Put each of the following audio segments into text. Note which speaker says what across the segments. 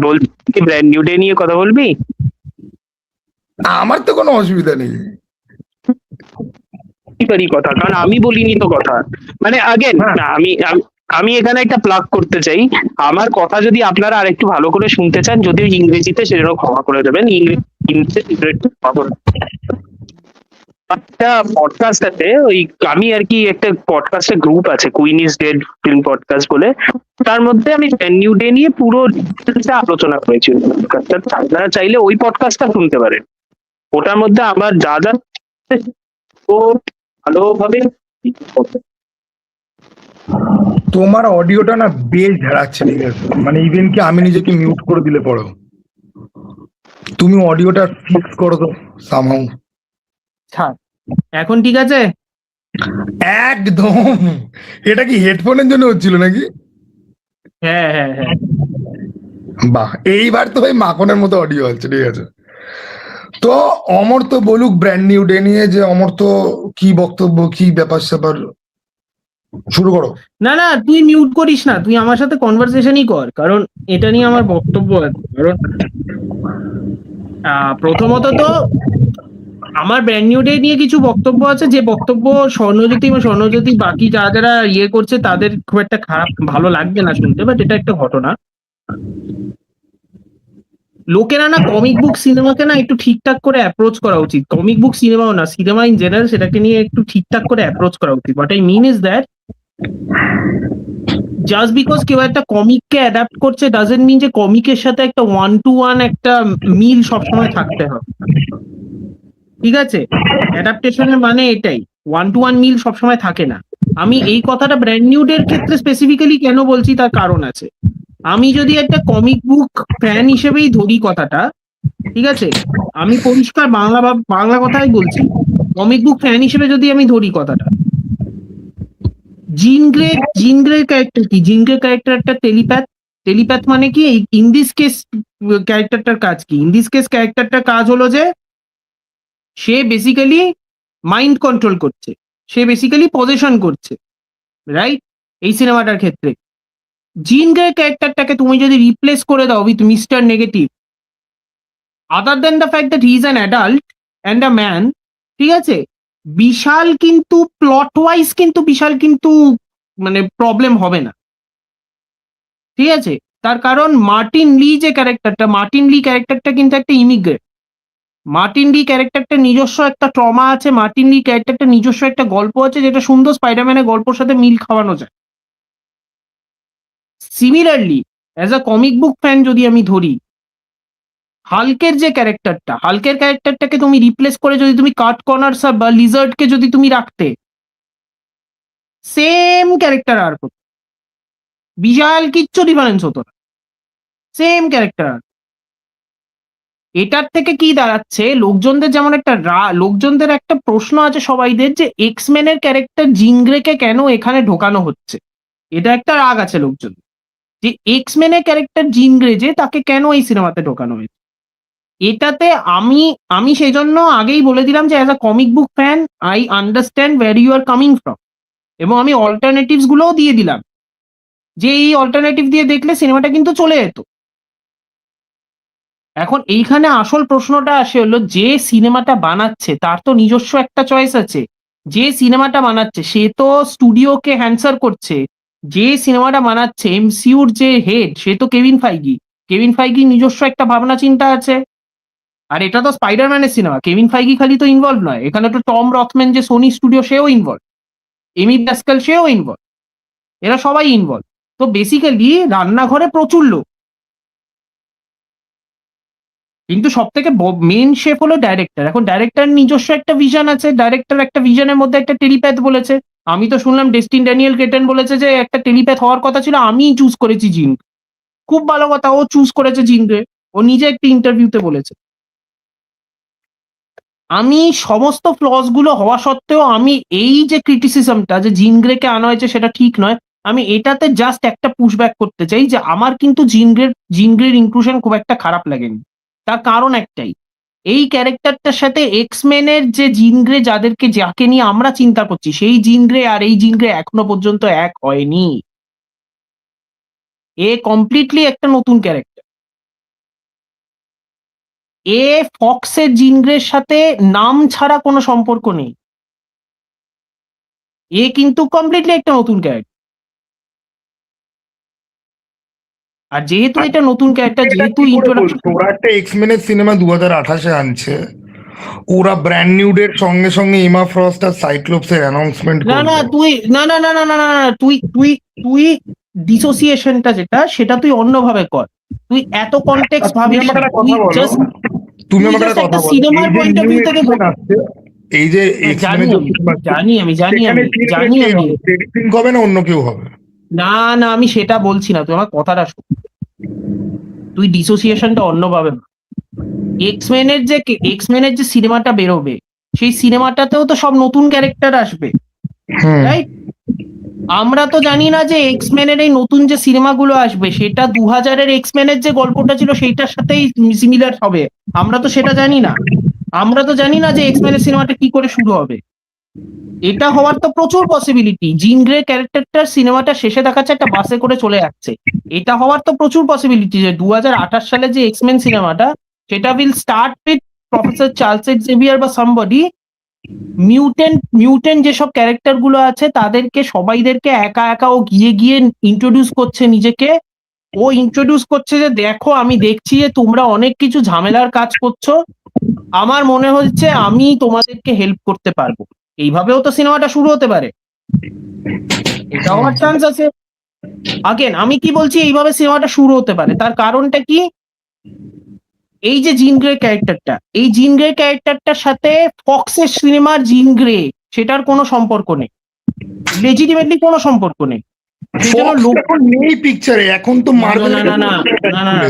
Speaker 1: বলছি brand new day নিয়ে কথা বলবি?
Speaker 2: আমার তো কোনো অসুবিধা নেই।
Speaker 1: পারি কথা, কারণ আমি বলিনি তো কথা। মানে আগেন
Speaker 2: হ্যাঁ,
Speaker 1: আমি এখানে একটা প্লাগ করতে চাই। আমার কথা যদি আপনারা আরেকটু ভালো করে শুনতে চান, যদিও ইংরেজিতে, সেজন্য ক্ষমা করে দেবেন। ইংরেজিতে একটু ক্ষমা করে একটা পডকাস্ট আছে ওই, আমি আর কি একটা পডকাস্টের গ্রুপ আছে, queen is dead film podcast বলে। তার মধ্যে আমি নিউ ডে নিয়ে পুরো ডিটেলসে আলোচনা করেছি ওই পডকাস্টটা। আপনারা চাইলে ওই পডকাস্টটা শুনতে পারেন। ওটার মধ্যে আমার যা যা ও ভালোভাবে
Speaker 2: তোমার অডিওটা না বেশ ঝাড়াচ্ছে, ঠিক আছে? মানে ইভেন কি আমি নিজেকে মিউট করে দিলে পড়ো, তুমি অডিওটা ফিক্স করো তো সামহাউ।
Speaker 3: এখন ঠিক আছে?
Speaker 2: একদম। এটা কি হেডফোনের জন্য হচ্ছিল নাকি?
Speaker 3: হ্যাঁ হ্যাঁ হ্যাঁ।
Speaker 2: বাহ, এইবার তো ভাই মাখনের মতো অডিও হচ্ছে, ঠিক আছে। তো অমর তো বলুক ব্র্যান্ড নিউ ডে নিয়ে, যে অমর তো কি বক্তব্য, কি ব্যাপার স্যাপার, শুরু করো।
Speaker 3: না না, তুই মিউট করিস না, তুই আমার সাথে কনভারসেশনই কর, কারণ এটা নিয়ে আমার বক্তব্য আছে। কারণ প্রথমত তো আমার ব্র্যান্ড নিউ ডে নিয়ে কিছু বক্তব্য আছে, যে বক্তব্য স্বর্ণজ্যোতি বাকি যারা ইয়ে করছে তাদের খুব একটা খারাপ ভালো লাগবে না শুনতে, বাট এটা একটা ঘটনা। লোকেরা না কমিক বুক সিনেমাকে না একটু ঠিকঠাক করে অ্যাপ্রোচ করা উচিত। কমিক বুক সিনেমাও না, সিনেমা ইন জেনারেল, সেটাকে নিয়ে একটু ঠিকঠাক করে অ্যাপ্রোচ করা উচিত। What I mean is that just because কেউ একটা কমিককে অ্যাডাপ্ট করছে ডাজেন্ট মিন যে কমিকের সাথে একটা 1-to-1 একটা মিল সবসময় থাকতে হবে, ঠিক আছে? অ্যাডাপ্টেশনের মানে এটাই, 1-to-1 মিল সবসময় থাকে না। আমি এই কথাটা ব্র্যান্ড নিউ ডের ক্ষেত্রে স্পেসিফিক্যালি কেন বলছি তার কারণ আছে। আমি যদি একটা কমিক বুক ফ্যান হিসেবেই ধরি কথাটা, ঠিক আছে, আমি পরিষ্কার বাংলা কথাই বলছি, কমিক বুক ফ্যান হিসেবে যদি আমি ধরি কথাটা, জিন গ্রের ক্যারেক্টার কি? জিন গ্রে ক্যারেক্টার একটা টেলিপ্যাথ মানে কি? ইন দিস কেস ক্যারেক্টারটার কাজ কি? ইন দিস কেস ক্যারেক্টারটার কাজ হলো যে সে বেসিক্যালি মাইন্ড কন্ট্রোল করছে, সে বেসিক্যালি পজেশন করছে, রাইট? এই সিনেমাটার ক্ষেত্রে জিন গ্রে ক্যারেক্টারটাকে তুমি যদি রিপ্লেস করে দাও with mister negative, other than the fact that he is an adult and a man, ঠিক আছে, বিশাল কিন্তু প্লট ওয়াইজ কিন্তু বিশাল কিন্তু মানে প্রবলেম হবে না, ঠিক আছে? তার কারণ মার্টিন লি ক্যারেক্টারটা কিন্তু একটা ইমিগ্রেন্ট। মার্টিন লি ক্যারেক্টারটা নিজস্ব একটা ট্রমা আছে, মার্টিন লি ক্যারেক্টারটা নিজস্ব একটা গল্প আছে, যেটা সুন্দর স্পাইডারম্যানের গল্পের সাথে মিল খাওয়ানো যায়। Similarly as a comic book fan যদি আমি ধরি, হাল্কের ক্যারেক্টারটাকে তুমি রিপ্লেস করে যদি তুমি কাট কর্নার্স বা লিজার্ডকে যদি তুমি রাখতে, সেম ক্যারেক্টার আর বিশাল কিচ্ছু ডিফারেন্স হতো না, সেম ক্যারেক্টার। এটার থেকে কি দাঁড়াচ্ছে, লোকজনদের একটা প্রশ্ন আছে সবাইদের, যে এক্সমেনের ক্যারেক্টার জিনগ্রেকে কেন এখানে ঢোকানো হচ্ছে, এটা একটা রাগ আছে লোকজন, যে এক্সমেনের ক্যারেক্টার জিনগ্রে যে তাকে কেন এই সিনেমাতে ঢোকানো হয়েছে। এটাতে আমি সেই জন্য আগেই বলে দিলাম যে as a comic book fan I understand where you are coming from, এবং আমি অল্টারনেটিভস গুলোও দিয়ে দিলাম, যে এই অল্টারনেটিভ দিয়ে দেখলে সিনেমাটা কিন্তু চলে যেত। এখন এইখানে আসল প্রশ্নটা আসে হলো, যে সিনেমাটা বানাচ্ছে তার তো নিজস্ব একটা চয়েস আছে। যে সিনেমাটা বানাচ্ছে সে তো স্টুডিওকে হ্যান্সার করছে। যে সিনেমাটা বানাচ্ছে এমসিইউর যে হেড, সে তো কেভিন ফাইগি নিজস্ব একটা ভাবনা চিন্তা আছে। আর এটা তো স্পাইডারম্যানের সিনেমা, কেভিন ফাইগি খালি তো ইনভলভ নয়, এখানে তো টম রথম্যান যে সোনি স্টুডিও, সেও ইনভলভ, এমি প্যাসকেল সেও ইনভলভ, এরা সবাই ইনভলভ। তো বেসিক্যালি রান্নাঘরে প্রচুর লোক, কিন্তু সব থেকে মেন শেফ হলো ডাইরেক্টর। এখন ডাইরেক্টর নিজস্ব একটা ভিশন আছে, ডাইরেক্টর একটা ভিশনের মধ্যে একটা টেলিপ্যাথ বলেছে। আমি তো শুনলাম ডেস্টিন ড্যানিয়েল ক্রেটন বলেছে যে একটা টেলিপ্যাথ হওয়ার কথা ছিল, আমিই চুজ করেছি জিন। খুব ভালো কথা, ও চুজ করেছে জিনকে, ও নিজে একটা ইন্টারভিউতে বলেছে। আমি সমস্ত ফ্লস গুলো হওয়া সত্ত্বেও আমি এই যে ক্রিটিসিজমটা যে জিন গ্রেকে আনা হয়েছে সেটা ঠিক নয়, আমি এটাতে জাস্ট একটা পুশব্যাক করতে চাই, যে আমার কিন্তু জিন গ্রের ইনক্লুশন খুব একটা খারাপ লাগেনি। তার কারণ একটাই, এই ক্যারেক্টারটার সাথে এক্সমেনের যে জিন গ্রে যাকে নিয়ে আমরা চিন্তা করছি, সেই জিন গ্রে আর এই জিন গ্রে এখনো পর্যন্ত এক হয়নি। এ কমপ্লিটলি একটা নতুন ক্যারেক্টার। এ ফক্সের জিনগ্রের সাথে নাম ছাড়া কোনো সম্পর্ক নেই। এ কিন্তু কমপ্লিটলি একটা নতুন ক্যারেক্টার। আর যেহেতু এটা নতুন ক্যারেক্টার,
Speaker 2: এটা
Speaker 3: যেহেতু
Speaker 2: কি করে
Speaker 3: ইন্ট্রোডাকশন,
Speaker 2: বলছো? ওরা একটা এক্সমেনের সিনেমা 2028-এ আনছে, ওরা ব্র্যান্ড নিউ ডের সঙ্গে সঙ্গে এমা ফ্রস্ট আর সাইক্লোপস এর অ্যানাউন্সমেন্ট
Speaker 3: না না
Speaker 2: করলো।
Speaker 3: তুই না না না না না না না, তুই তুই তুই ডিসোসিয়েশনটা যেটা, সেটা তুই অন্যভাবে কর। তুই এত কনটেক্সট
Speaker 2: তুমি
Speaker 3: ভাবিস
Speaker 2: আমাকে
Speaker 3: না,
Speaker 2: একটা
Speaker 3: তুই
Speaker 2: কথা বলো,
Speaker 3: জাস্ট
Speaker 2: তুমি
Speaker 3: তুই
Speaker 2: আমাকে
Speaker 3: জাস্ট
Speaker 2: একটা
Speaker 3: একটা
Speaker 2: কথা বলো, এই
Speaker 3: সিনেমার
Speaker 2: যে
Speaker 3: পয়েন্ট অফ
Speaker 2: নিউ
Speaker 3: ভিউ থেকে
Speaker 2: এক্সমেন আসছে, এই যে
Speaker 3: জানি
Speaker 2: এক্সমেনের যে
Speaker 3: আমি,
Speaker 2: সিনেমা আসছে,
Speaker 3: জানি
Speaker 2: সেখানে
Speaker 3: আমি
Speaker 2: কে
Speaker 3: জানি আমি
Speaker 2: হবে? ফ্রেডি পিঙ্ক হবে না অন্য কেউ হবে?
Speaker 3: না না, আমি সেটা বলছি না, তুই আমার কথাটা শোন। তুই ডিসোসিয়েশনটা অন্যভাবে ভাব। এক্সমেনের যে সিনেমাটা বেরোবে, সেই সিনেমাটাতেও তো সব নতুন ক্যারেক্টার আসবে,
Speaker 2: হুম।
Speaker 3: রাইট? আমরা তো জানি না যে এক্সমেনের এই নতুন যে সিনেমাগুলো আসবে সেটা 2000-এর এক্সমেনের যে গল্পটা ছিল সেইটার সাথেই সিমিলার হবে। আমরা তো সেটা জানি না। আমরা তো জানি না যে এক্সমেনের সিনেমাটা কি করে শুরু হবে। এটা হওয়ার তো প্রচুর পসিবিলিটি। জিন গ্রে ক্যারেক্টারটার সিনেমাটা শেষে দেখাচ্ছে একটা বাসে করে চলে যাচ্ছে। এটা হওয়ার তো প্রচুর পসিবিলিটি যে 2028 সালে যে এক্সমেন সিনেমাটা, সেটা will start with professor Charles Xavier বা সামবডি মিউটেন্ট যেসব ক্যারেক্টার গুলো আছে তাদেরকে সবাইদেরকে একা একা ও গিয়ে গিয়ে ইন্ট্রোডিউস করছে নিজেকে। ও ইন্ট্রোডিউস করছে যে দেখো, আমি দেখছি যে তোমরা অনেক কিছু ঝামেলার কাজ করছো, আমার মনে হচ্ছে আমি তোমাদেরকে হেল্প করতে পারবো। এইভাবেও তো সিনেমাটা শুরু হতে পারে, এটা হওয়ার চান্স আছে। আগেন আমি কি বলছি, এইভাবে সিনেমাটা শুরু হতে পারে, তার কারণটা কি? এই যে জিন গ্রে ক্যারেক্টারটা, এই জিন গ্রে ক্যারেক্টারটার সাথে ফক্সের সিনেমার জিন গ্রে, সেটার কোনো সম্পর্ক নেই, লেজিটিমেটলি কোনো সম্পর্ক নেই। সেই জন্য
Speaker 2: ফক্স
Speaker 3: লোক
Speaker 2: এখন নেই পিকচারে, এখন তো
Speaker 3: না না
Speaker 2: মার্ভেল।
Speaker 3: না না না না না না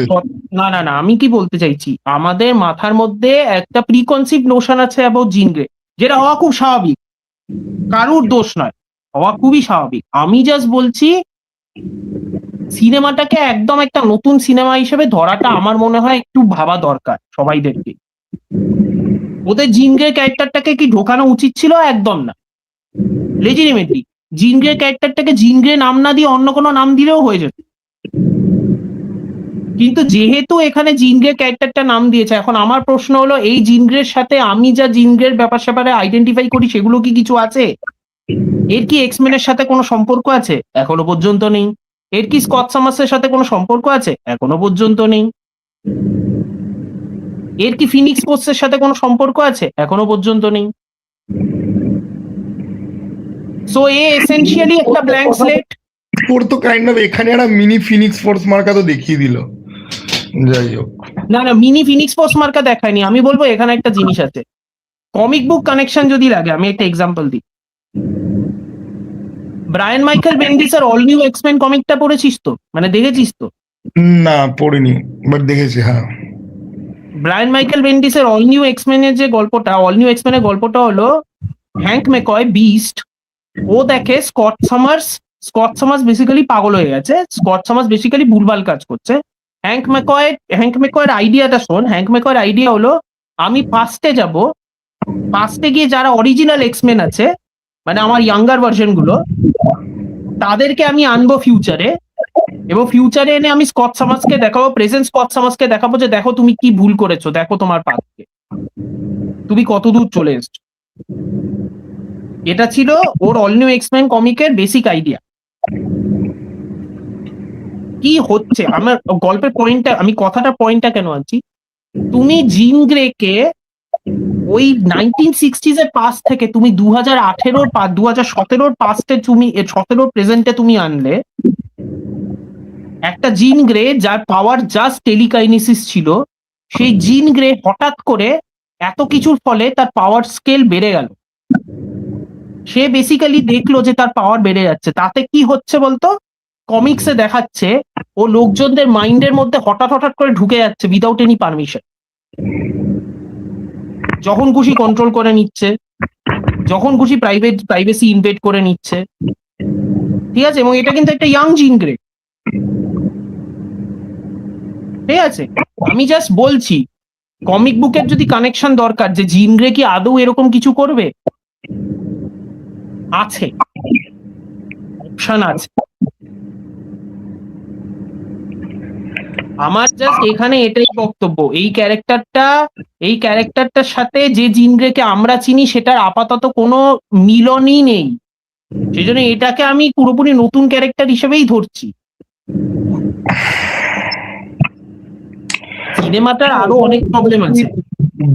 Speaker 3: না না না, আমি কি বলতে চাইছি, আমাদের মাথার মধ্যে একটা প্রিকনসিভ নোশন আছে অ্যাবাউট জিন গ্রে, যেটা হওয়া খুব স্বাভাবিক, কারুর দোষ নয়, হওয়া খুবই স্বাভাবিক। আমি জাস্ট বলছি সিনেমাটাকে একদম একটা নতুন সিনেমা হিসেবে ধরাটা আমার মনে হয় একটু ভাবা দরকার সবাইদেরকে। ওদের জিন গ্রে ক্যারেক্টারটাকে কি ঢোকানো উচিত ছিল? একদম না। লেজিটিমেটলি জিন গ্রে ক্যারেক্টারটাকে জিন গ্রে নাম না দিয়ে অন্য কোনো নাম দিলেও হয়ে যেত, কিন্তু যেহেতু এখানে জিন গ্রে ক্যারেক্টারটা নাম দিয়েছে, এখন আমার প্রশ্ন হলো এই জিন গ্রের সাথে আমি যা জিন গ্রের ব্যাপার স্যাপারে আইডেন্টিফাই করি সেগুলো কি কিছু আছে? এর কি এক্সমেনের সাথে কোনো সম্পর্ক আছে? এখনো পর্যন্ত নেই। এর কি স্কট সামার্সের সাথে কোনো সম্পর্ক আছে? এখনো পর্যন্ত নেই। এর কি ফিনিক্স ফোর্সের সাথে কোনো সম্পর্ক আছে? এখনো পর্যন্ত নেই। সো এ এসেনশিয়ালি একটা ব্ল্যাঙ্ক স্লেট।
Speaker 2: ওর তো কাইন্ড অফ এখানে একটা মিনি ফিনিক্স ফোর্স মার্কা তো দেখিয়ে দিল। যাই হোক,
Speaker 3: না না, মিনি ফিনিক্স ফোর্স মার্কা দেখায়নি। আমি বলবো এখানে একটা জিনিস আছে, কমিক বুক কানেকশন যদি লাগে, আমি একটা এক্সাম্পল দিই। ব্রায়ান মাইকেল বেন্ডিসের অল নিউ এক্সমেন কমিকটা পড়েছিস তো, মানে দেখেছিস তো?
Speaker 2: না পড়িনি, বাট দেখেছি। হ্যাঁ,
Speaker 3: ব্রায়ান মাইকেল বেন্ডিসের অল নিউ এক্সমেনের যে গল্পটা, অল নিউ এক্সমেনের গল্পটা হলো হ্যাঙ্ক ম্যাকয় বিস্ট, ও দেখে স্কট সামার্স বেসিক্যালি পাগল হয়ে গেছে, স্কট সামার্স বেসিক্যালি ভুলভাল কাজ করছে। হ্যাঙ্ক ম্যাকয়ের আইডিয়াটা শোন। হ্যাঙ্ক ম্যাকয়ের আইডিয়া হলো আমি পাস্টে যাব, পাস্টে গিয়ে যারা অরিজিনাল এক্সমেন আছে, মানে আমার ইয়াঙ্গার ভার্সন গুলো, তাদেরকে আমি আনবো ফিউচারে, এবং ফিউচারে এনে আমি স্কট সামার্সকে দেখাবো, প্রেজেন্ট স্কট সামার্সকে দেখাবো যে দেখো তুমি কি ভুল করেছো, দেখো তোমার পাথকে তুমি কত দূর চলে এসছো। এটা ছিল ওর অল নিউ এক্সমেন কমিকের বেসিক আইডিয়া। কি হচ্ছে আমার গল্পের পয়েন্টটা, আমি পয়েন্টটা কেন আনছি, তুমি জিন গ্রেকে ওই 1960s এর পাস থেকে তুমি 2017-র পাস্টে, তুমি 17-র প্রেজেন্টে তুমি আনলে একটা জিন গ্রে যার পাওয়ার জাস্ট টেলিকাইনেসিস ছিল, সেই জিন গ্রে হঠাৎ করে এত কিছুর ফলে তার পাওয়ার স্কেল বেড়ে গেল। সে বেসিক্যালি দেখলো যে তার পাওয়ার বেড়ে যাচ্ছে, তাতে কি হচ্ছে বলতো, কমিক্সে দেখাচ্ছে ও লোকজনদের মাইন্ডের মধ্যে হঠাৎ হঠাৎ করে ঢুকে যাচ্ছে উইদাউট এনি পারমিশন, যখন খুশি কন্ট্রোল করে নিচ্ছে, যখন খুশি প্রাইভেসি ইনভেড করে নিচ্ছে, ঠিক আছে? এবং এটা কিন্তু একটা ইয়াং জিন গ্রে, ঠিক আছে? আমি জাস্ট বলছি কমিক বুকের যদি কানেকশন দরকার যে জিন গ্রে কি আদৌ এরকম কিছু করবে, আছে, অপশন আছে। আমার জাস্ট এখানে এটাই বক্তব্য, এই ক্যারেক্টারটার সাথে যে জিনরেকে আমরা চিনি সেটার আপাতত কোনো মিলনই নেই, সেই জন্য এটাকে আমি পুরোপুরি নতুন ক্যারেক্টার হিসেবেই ধরছি। সিনেমাটার আরো অনেক প্রবলেম আছে।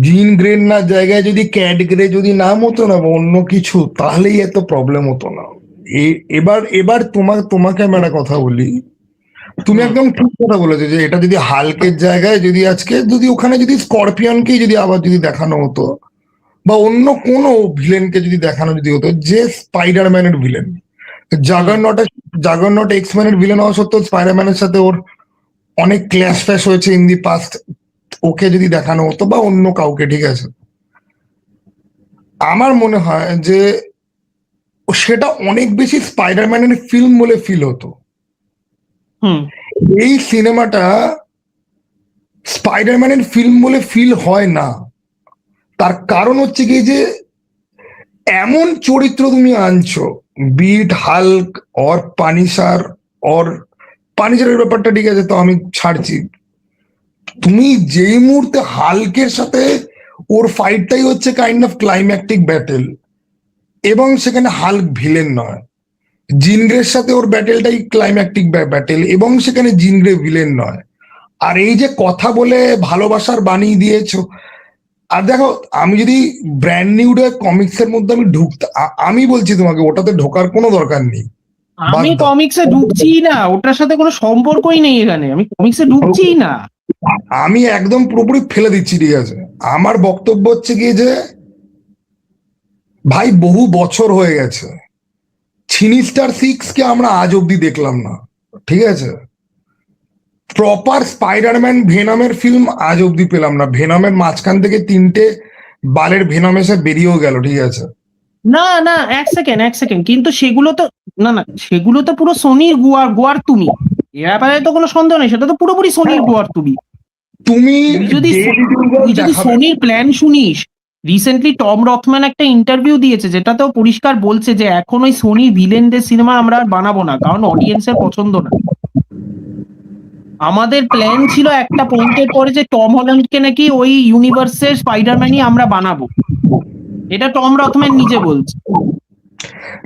Speaker 2: জিন গ্রেন না জায়গায় যদি ক্যাট গ্রে যদি নাম হতো না বা অন্য কিছু, তাহলেই এত প্রবলেম হতো না। এবার এবার তোমাকে আমি একটা কথা বলি, তুমি একদম ঠিক কথা বলেছো যে এটা যদি হাল্কের জায়গায় যদি আজকে যদি ওখানে যদি স্করপিয়নকে যদি আবার যদি দেখানো হতো বা অন্য কোনো ভিলেনকে যদি দেখানো যদি হতো যে স্পাইডারম্যানের ভিলেন, জাগারনট এক্সম্যানের ভিলেন হওয়া সত্ত্বেও স্পাইডারম্যানের সাথে ওর অনেক ক্ল্যাশ ফ্ল্যাশ হয়েছে ইন দি পাস্ট, ওকে যদি দেখানো হতো বা অন্য কাউকে, ঠিক আছে, আমার মনে হয় যে সেটা অনেক বেশি স্পাইডারম্যানের ফিল্ম বলে ফিল হতো। এই সিনেমাটা স্পাইডারম্যানের ফিল্ম বলে ফিল হয় না। তার কারণ হচ্ছে কি যে এমন চরিত্র তুমি আনছো, বিট হাল্ক অর পানিশার অর পানিশারের ব্যাপারটা ঠিক আছে তো আমি ছাড়ছি, তুমি যেই মুহূর্তে হাল্কের সাথে ওর ফাইটটাই হচ্ছে কাইন্ড অফ ক্লাইম্যাক্টিক ব্যাটেল, এবং সেখানে হাল্ক ভিলেন নয়, জিনগ্রের সাথে ওর ব্যাটেলটাই ক্লাইম্যাক্টিক ব্যাটেল এবং সেখানে জিনগ্রে ভিলেন নয়, আর এই যে কথা বলে ভালোবাসার বানিয়ে দিয়েছো। আর দেখো, আমি যদি ব্র্যান্ড নিউ ডে কমিক্স এর মধ্যে আমি আমি বলছি তোমাকে ওটাতে ঢোকার কোনো দরকার নেই।
Speaker 3: আমি কমিক্সে ঢুকছি না, ওটার সাথে কোনো সম্পর্কই নেই, এখানে আমি কমিক্সে ঢুকছি না।
Speaker 2: আমি একদম পুরোপুরি ফেলে দিচ্ছি, ঠিক আছে। আমার বক্তব্য হচ্ছে কি যে ভাই বহু বছর হয়ে গেছে, সিনিস্টার 6 কে আমরা আজ অব্দি দেখলাম না, ঠিক আছে। প্রপার স্পাইডারম্যান ভেনমের ফিল্ম আজ অব্দি পেলাম না, ভেনমের মাঝখান থেকে 3টে বালের ভেনম এসে বেরিয়েও গেল, ঠিক আছে।
Speaker 3: না না, এক সেকেন্ড, কিন্তু সেগুলো তো সেগুলো তো পুরো সোনির গোয়ার তুমি, এ ব্যাপারে তো কোনো সন্দেহ নেই, সেটা তো পুরোপুরি সোনির গোয়ার তুমি।
Speaker 2: তুমি
Speaker 3: তুই যদি সোনির প্ল্যান শুনিস, রিসেন্টলি টম রথম্যান একটা ইন্টারভিউ দিয়েছে যেটাতেও পরিষ্কার বলছে যে এখন ওই সোনি ভিলেনদের সিনেমা আমরা আর বানাবো না, কারণ অডিয়েন্সের পছন্দ না। আমাদের প্ল্যান ছিল একটা পয়েন্টের পরে যে টম হল্যান্ডকে নাকি ওই ইউনিভার্সের স্পাইডারম্যানই আমরা বানাবো, এটা টম রথম্যান নিজে বলছে।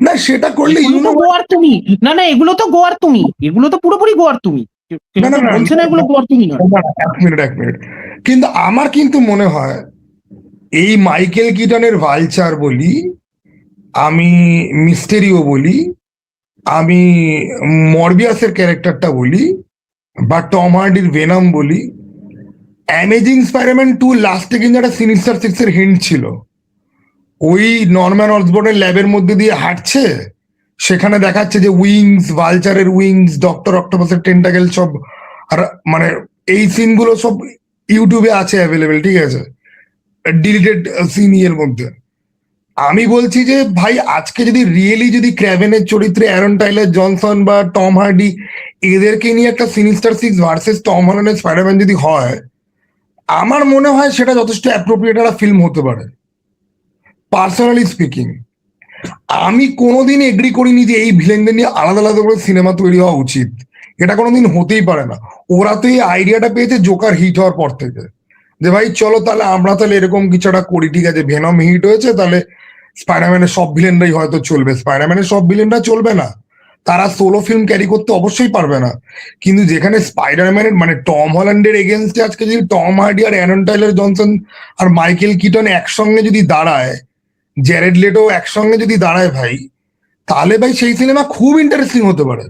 Speaker 2: না সেটা করলে
Speaker 3: গোয়ার তুমি, না এগুলো তো গোয়ার তুমি, এগুলো তো পুরোপুরি গোয়ার তুমি, বলছে না এগুলো গোয়ার তুমি না।
Speaker 2: এক মিনিট, কিন্তু আমার কিন্তু মনে হয় এই মাইকেল কিটনের ভালচার বলি, আমি মিস্টেরিও বলি, আমি মরবিয়াসের ক্যারেক্টারটা বলি, বা টম হার্ডির ভেনম বলি, অ্যামেজিং স্পাইডারম্যান 2 লাস্টে কিন্তু একটা সিনিস্টার 6 এর হিন্ট ছিল। ওই নরম্যান অসবর্নের ল্যাবের মধ্যে দিয়ে হাঁটছে, সেখানে দেখাচ্ছে যে উইংস, ভালচারের উইংস, ডক্টর অক্টোপাসের টেন্টাকেল সব, আর মানে এই সিনগুলো সব ইউটিউবে আছে অ্যাভেলেবেল, ঠিক আছে, ডিলিটেড সিন এর মধ্যে। আমি বলছি যে ভাই আজকে যদি রিয়েলি যদি ক্র্যাভেনের চরিত্রে অ্যারন টাইলার জনসন বা টম হার্ডি এদেরকে নিয়ে একটা সিনিস্টার 6 ভার্সেস টম হল্যান্ডের স্পাইডারম্যান যদি হয়, আমার মনে হয় সেটা যথেষ্ট অ্যাপ্রোপ্রিয়েট একটা ফিল্ম হতে পারে। পার্সোনালি স্পিকিং, আমি কোনোদিন এগ্রি করিনি যে এই ভিলেনদের নিয়ে আলাদা আলাদা করে সিনেমা তৈরি হওয়া উচিত, এটা কোনোদিন হতেই পারে না। ওরা তো এই আইডিয়াটা পেয়েছে জোকার হিট হওয়ার পর থেকে, যে ভাই চলো তাহলে আমরা তাহলে এরকম কিছু একটা করি, ঠিক আছে, ভেনম হিট হয়েছে, তাহলে স্পাইডারম্যানের সব ভিলেনরাই হয়তো চলবে। স্পাইডারম্যানের সব ভিলেনরা চলবে না, তারা সোলো ফিল্ম ক্যারি করতে অবশ্যই পারবে না, কিন্তু যেখানে স্পাইডারম্যানের মানে টম হল্যান্ডের এগেনস্টে আজকে যদি টম হার্ডি আর অ্যারন টাইলার জনসন আর মাইকেল কিটন একসঙ্গে যদি দাঁড়ায়, জ্যারেড লেটো একসঙ্গে যদি দাঁড়ায় ভাই, তাহলে ভাই সেই সিনেমা খুব ইন্টারেস্টিং হতে পারে।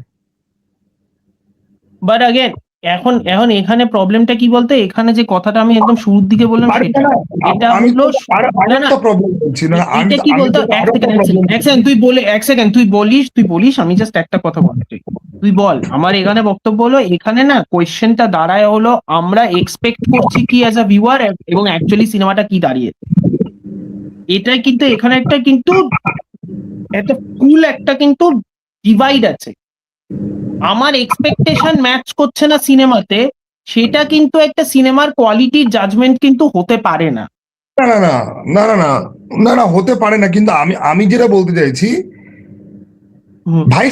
Speaker 3: বাট আগেন এখন এখানে প্রবলেমটা কি বলতে, এখানে যে কথাটা আমি একদম শুরুর দিকে বললাম সেটা, এটা হলো এটা কি বলতো, এক সেকেন্ড তুই বলিস, আমি জাস্ট একটা কথা বলতে, তুই বল। আমার এখানে বক্তব্য হলো, এখানে না কোয়েশ্চেনটা দাঁড়ায় হলো আমরা এক্সপেক্ট করছি কি অ্যাজ আ ভিউয়ার, এবং অ্যাকচুয়ালি সিনেমাটা কি দাঁড়িয়ে, এটা কিন্তু এখানে একটা কিন্তু একটা ফুল একটা কিন্তু ডিভাইড আছে। আমার এক্সপেকটেশন ম্যাচ করছে না সিনেমাতে, সেটা কিন্তু একটা সিনেমার কোয়ালিটির জাজমেন্ট কিন্তু হতে পারে না।
Speaker 2: না না না না না না না না হতে পারে না, কিন্তু আমি যেটা বলতে চাইছি ভাই,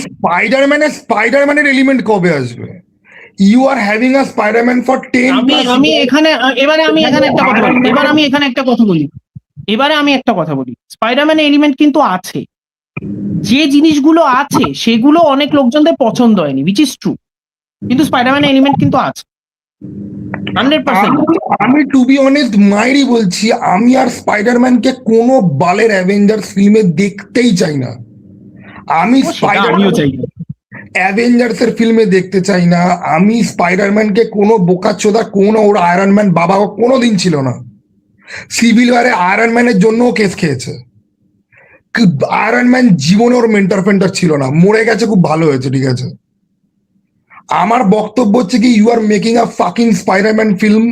Speaker 2: স্পাইডারম্যানের এলিমেন্ট কবে আসবে? You are having a Spiderman for 10
Speaker 3: আমি এখানে আমি এখানে একটা কথা বলি, আমি এখানে একটা কথা বলি, আমি একটা কথা বলি, স্পাইডারম্যান এলিমেন্ট কিন্তু আছে, যে জিনিসগুলো আছে সেগুলো অনেক লোকজনদের পছন্দ হয়নি, উইচ ইজ ট্রু, কিন্তু স্পাইডারম্যান এলিমেন্ট কিন্তু আছে 100%।
Speaker 2: আমি টু বি অনেস্ট মাইরি বলছি, আমি আর স্পাইডারম্যানকে কোনো বালের অ্যাভেঞ্জার্স ফিল্মে দেখতেই চাই না। আমি
Speaker 3: আমিও চাই না।
Speaker 2: অ্যাভেঞ্জার্স এর ফিল্মে দেখতে চাই না। আমি স্পাইডারম্যানকে কোনো বোকাচোদা, কোনো ওর আয়রন ম্যান বাবা কোনোদিন ছিল না। সিভিল ওয়ারে আয়রন ম্যানের জন্যও কেস খেয়েছে। আয়রন ম্যান জীবনে ওর মেন্টর ফেন্টর ছিল না, মরে গেছে, খুব ভালো হয়েছে, ঠিক আছে। আমার বক্তব্য হচ্ছে কি, you are making a fucking Spiderman film,